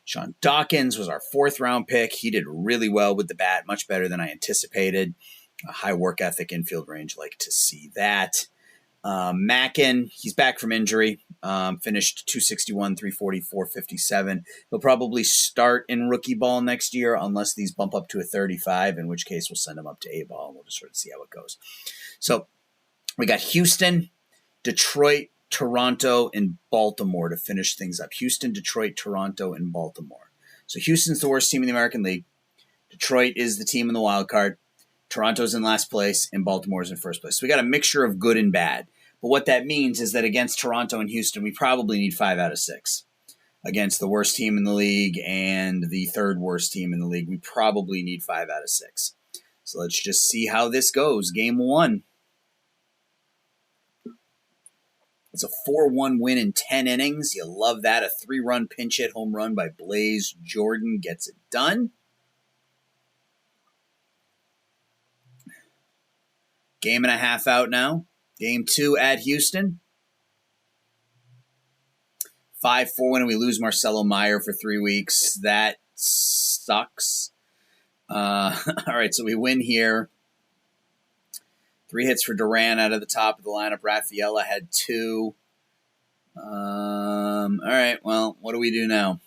Sean Dawkins was our 4th round pick. He did really well with the bat, much better than I anticipated. A high work ethic, infield range, like to see that. Mackin, he's back from injury, finished 261, 340, 457. He'll probably start in rookie ball next year unless these bump up to a 35, in which case we'll send him up to A-ball and we'll just sort of see how it goes. So we got Houston, Detroit, Toronto, and Baltimore to finish things up. Houston, Detroit, Toronto, and Baltimore. So Houston's the worst team in the American League. Detroit is the team in the wild card. Toronto's in last place, and Baltimore's in first place. So we got a mixture of good and bad. But what that means is that against Toronto and Houston, we probably need 5 out of 6. Against the worst team in the league and the 3rd worst team in the league, we probably need 5 out of 6. So let's just see how this goes. Game 1. It's a 4-1 win in 10 innings. You love that. A 3-run pinch hit home run by Blaze Jordan gets it done. Game and a half out now. Game 2 at Houston. 5-4 win, and we lose Marcelo Meyer for 3 weeks. That sucks. All right, so we win here. 3 hits for Duran out of the top of the lineup. Rafaela had 2. All right, well, what do we do now?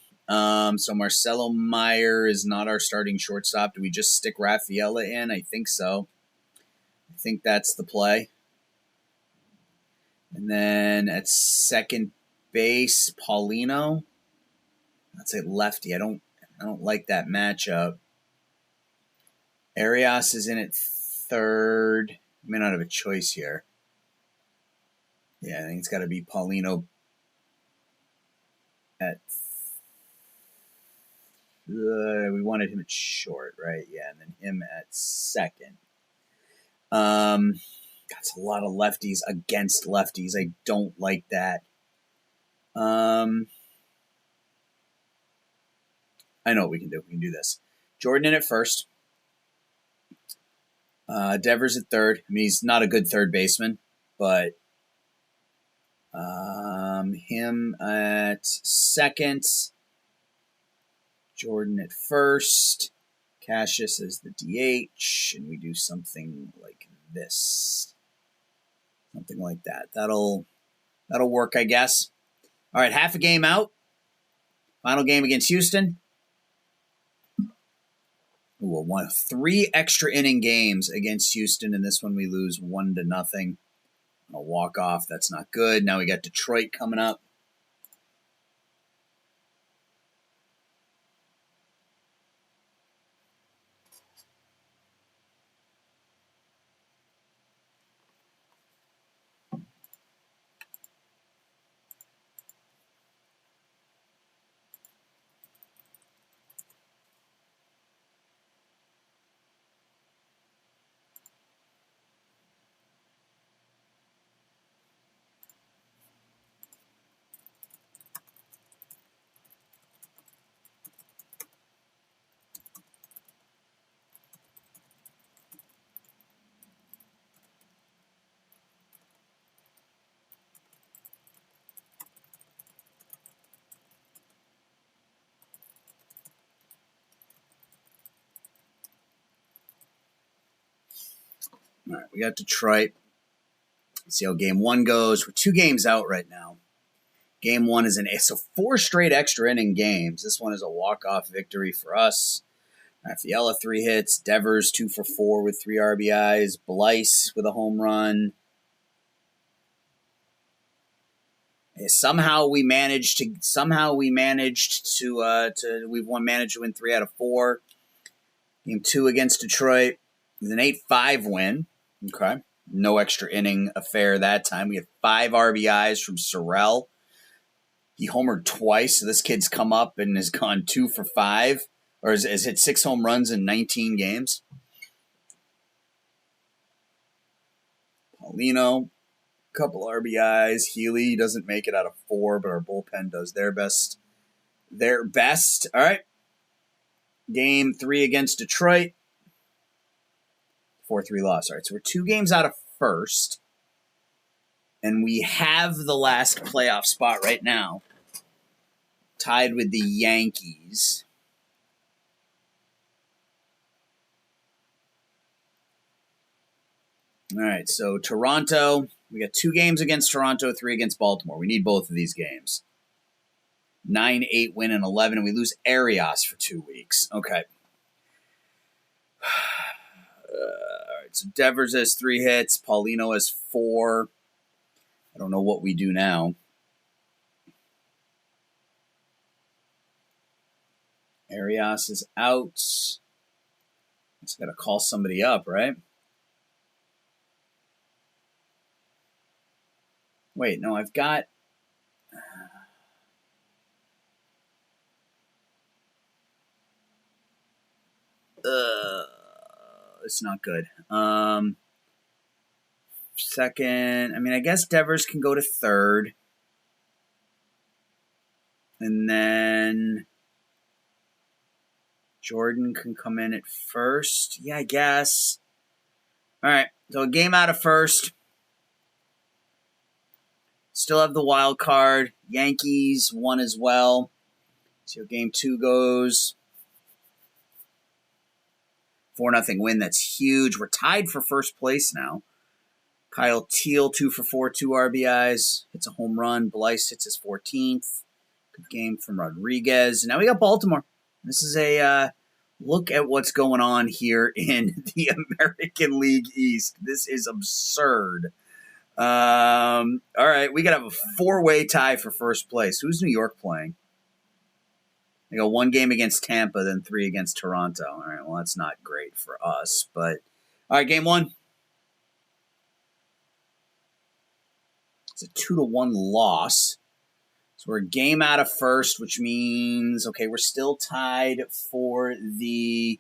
So Marcelo Meyer is not our starting shortstop. Do we just stick Rafaela in? I think so. I think that's the play. And then at second base, Paulino. That's a lefty. I don't like that matchup. Arias is in at 3rd. May not have a choice here. Yeah, I think it's got to be Paulino at. We wanted him at short, right? Yeah, and then him at 2nd. That's a lot of lefties against lefties. I don't like that. I know what we can do. We can do this. Jordan in at first. Devers at third. I mean, he's not a good third baseman, but him at second. Jordan at first. Cassius as the DH, and we do something like this. Something like that. That'll work, I guess. All right, half a game out. Final game against Houston. Ooh, won 3 extra inning games against Houston, and this one we lose 1-0. A walk-off, that's not good. Now we got Detroit coming up. All right, we got Detroit. Let's see how game 1 goes. We're 2 games out right now. Game 1 is so 4 straight extra inning games. This one is a walk-off victory for us. Rafaela 3 hits. Devers 2 for 4 with 3 RBIs. Blyce with a home run. Somehow we managed to we've managed to win 3 out of 4. Game 2 against Detroit is an 8-5 win. Okay. No extra inning affair that time. We had 5 RBIs from Sorrell. He homered twice, so this kid's come up and has gone 2 for 5, or has hit 6 home runs in 19 games. Paulino, couple RBIs. Healy doesn't make it out of 4, but our bullpen does their best. All right. Game 3 against Detroit. 4-3 loss. All right, so we're 2 games out of first. And we have the last playoff spot right now. Tied with the Yankees. All right, so Toronto. We got 2 games against Toronto, 3 against Baltimore. We need both of these games. 9-8 win and 11, and we lose Arias for 2 weeks. Okay. All right, so Devers has 3 hits. Paulino has 4. I don't know what we do now. Arias is out. Just got to call somebody up, right? Wait, no, I've got... it's not good. Second, I mean, I guess Devers can go to third. And then Jordan can come in at first. Yeah, I guess. All right, so a game out of first. Still have the wild card. Yankees won as well. See how game 2 goes. 4-0 win. That's huge. We're tied for first place now. Kyle Teal, 2 for 4, 2 RBIs. Hits a home run. Blyce hits his 14th. Good game from Rodriguez. And now we got Baltimore. This is a look at what's going on here in the American League East. This is absurd. All right, we got to have a 4-way tie for first place. Who's New York playing? They go 1 game against Tampa, then 3 against Toronto. All right, well, that's not great for us. But, all right, game 1. It's a 2-1 loss. So we're a game out of first, which means, okay, we're still tied for the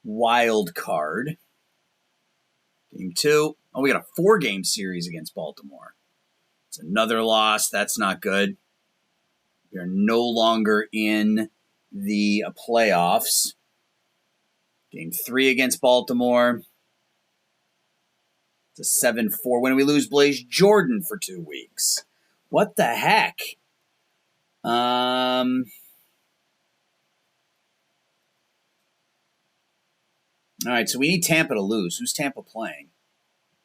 wild card. Game 2. Oh, we got a 4-game series against Baltimore. It's another loss. That's not good. We are no longer in the playoffs. Game 3 against Baltimore. It's a 7-4 win. We lose Blaze Jordan for 2 weeks. What the heck? All right, so we need Tampa to lose. Who's Tampa playing?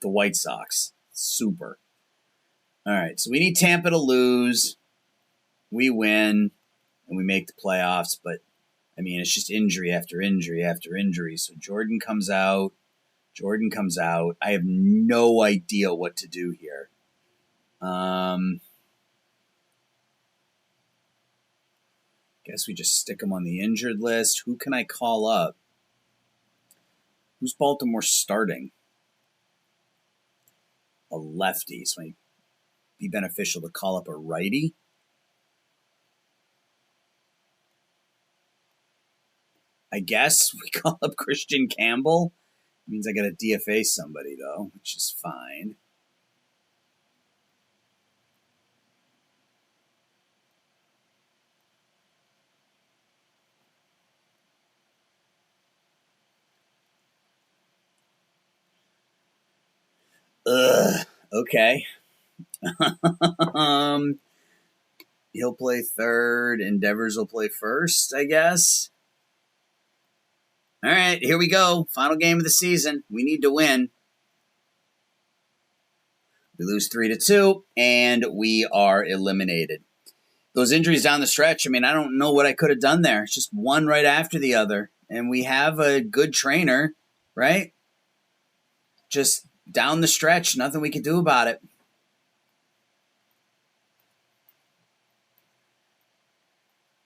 The White Sox. Super. All right, so we need Tampa to lose. We win, and we make the playoffs. But, I mean, it's just injury after injury after injury. So Jordan comes out. I have no idea what to do here. Guess we just stick him on the injured list. Who can I call up? Who's Baltimore starting? A lefty. So it might be beneficial to call up a righty. I guess we call up Christian Campbell. It means I got to DFA somebody, though, which is fine. Ugh. Okay. He'll play third, and Devers will play first, I guess. All right, here we go. Final game of the season. We need to win. We lose 3-2, and we are eliminated. Those injuries down the stretch, I mean, I don't know what I could have done there. It's just one right after the other. And we have a good trainer, right? Just down the stretch, nothing we could do about it.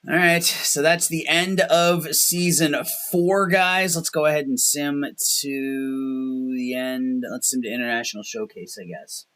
All right, so that's the end of season 4, guys. Let's go ahead and sim to the end. Let's sim to International Showcase, I guess.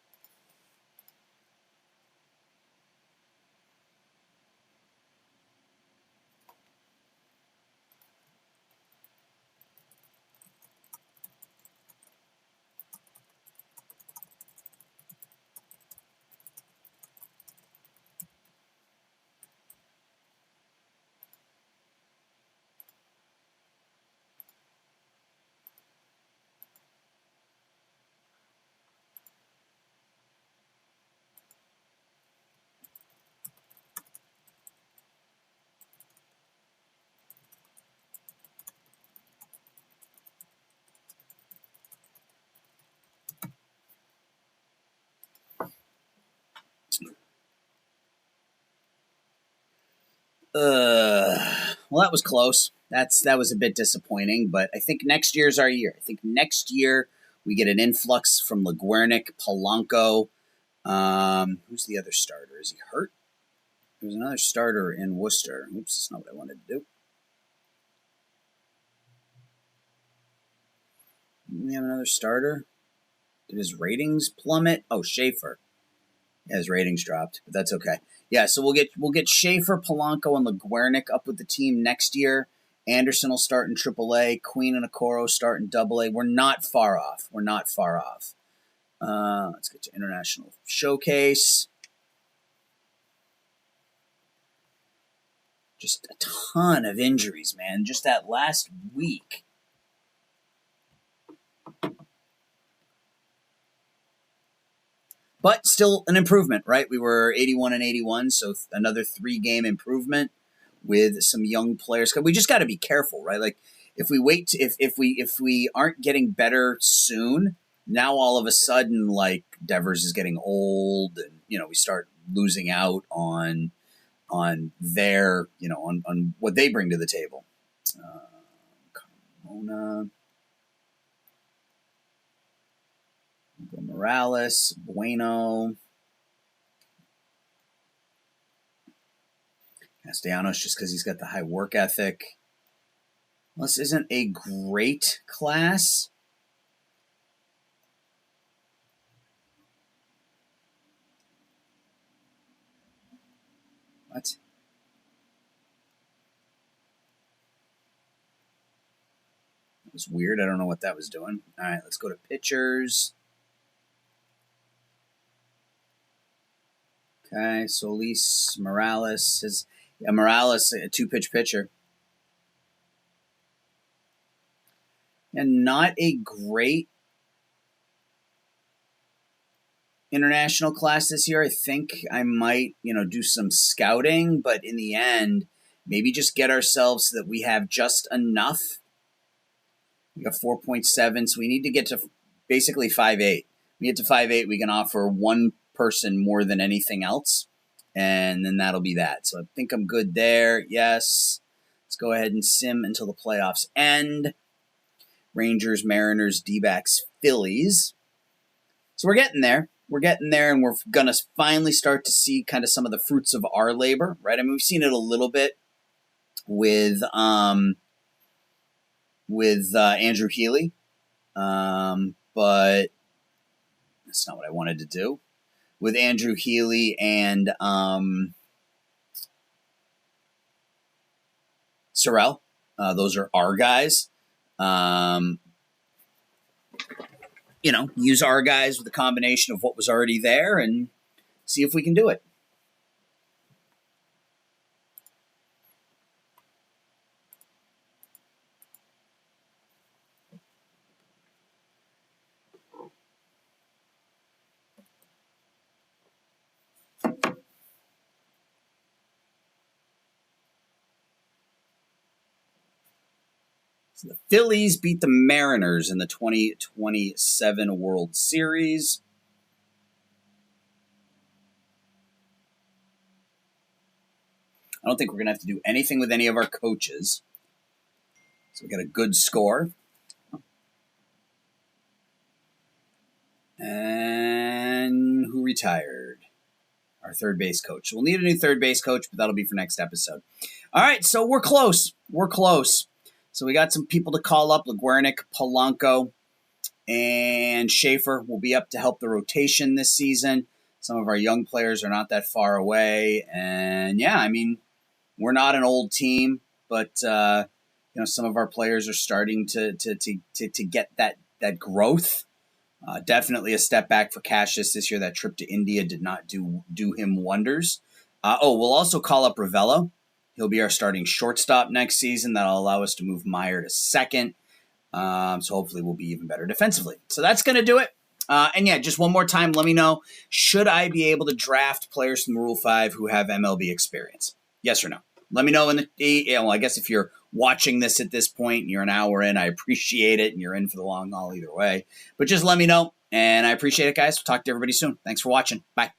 Well, that was close. That was a bit disappointing, but I think next year's our year. I think next year we get an influx from LeGuernick, Polanco. Who's the other starter? Is he hurt? There's another starter in Worcester. Oops, that's not what I wanted to do. We have another starter. Did his ratings plummet? Oh, Schaefer. Yeah, his ratings dropped, but that's okay. Yeah, so we'll get Schaefer, Polanco, and LeGuernick up with the team next year. Anderson will start in AAA. Queen and Okoro start in AA. We're not far off. Let's get to International Showcase. Just a ton of injuries, man. Just that last week. But still an improvement, right? We were 81 and 81, so another 3-game improvement with some young players. We just got to be careful, right? Like if we wait, if we aren't getting better soon, now all of a sudden, like Devers is getting old, and we start losing out on their, on what they bring to the table. Carmona. Morales, Bueno, Castellanos, just because he's got the high work ethic. Well, this isn't a great class. What? That was weird. I don't know what that was doing. All right, let's go to pitchers. Okay, Solis Morales Yeah, Morales, a 2-pitch pitcher. And not a great international class this year. I think I might, do some scouting, but in the end, maybe just get ourselves so that we have just enough. We got 4.7, so we need to get to basically 5.8. We get to 5.8, we can offer one person more than anything else, and then that'll be that. So I think I'm good there. Yes. Let's go ahead and sim until the playoffs end. Rangers, Mariners, D-backs, Phillies. So we're getting there. We're getting there, and we're going to finally start to see kind of some of the fruits of our labor, right? I mean, we've seen it a little bit with Andrew Healy, but that's not what I wanted to do. With Andrew Healy and Sorrell, those are our guys. Use our guys with a combination of what was already there and see if we can do it. So the Phillies beat the Mariners in the 2027 World Series. I don't think we're going to have to do anything with any of our coaches. So we got a good score. And who retired? Our third base coach. We'll need a new third base coach, but that'll be for next episode. All right, so we're close. We're close. So we got some people to call up. LeGuernick, Polanco, and Schaefer will be up to help the rotation this season. Some of our young players are not that far away. And, yeah, I mean, we're not an old team, but, some of our players are starting to get that growth. Definitely a step back for Cassius this year. That trip to India did not do him wonders. We'll also call up Ravello. He'll be our starting shortstop next season. That'll allow us to move Meyer to second. So hopefully we'll be even better defensively. So that's going to do it. And yeah, just one more time, let me know, should I be able to draft players from Rule 5 who have MLB experience? Yes or no? Let me know I guess if you're watching this at this point and you're an hour in, I appreciate it, and you're in for the long haul either way. But just let me know, and I appreciate it, guys. We'll talk to everybody soon. Thanks for watching. Bye.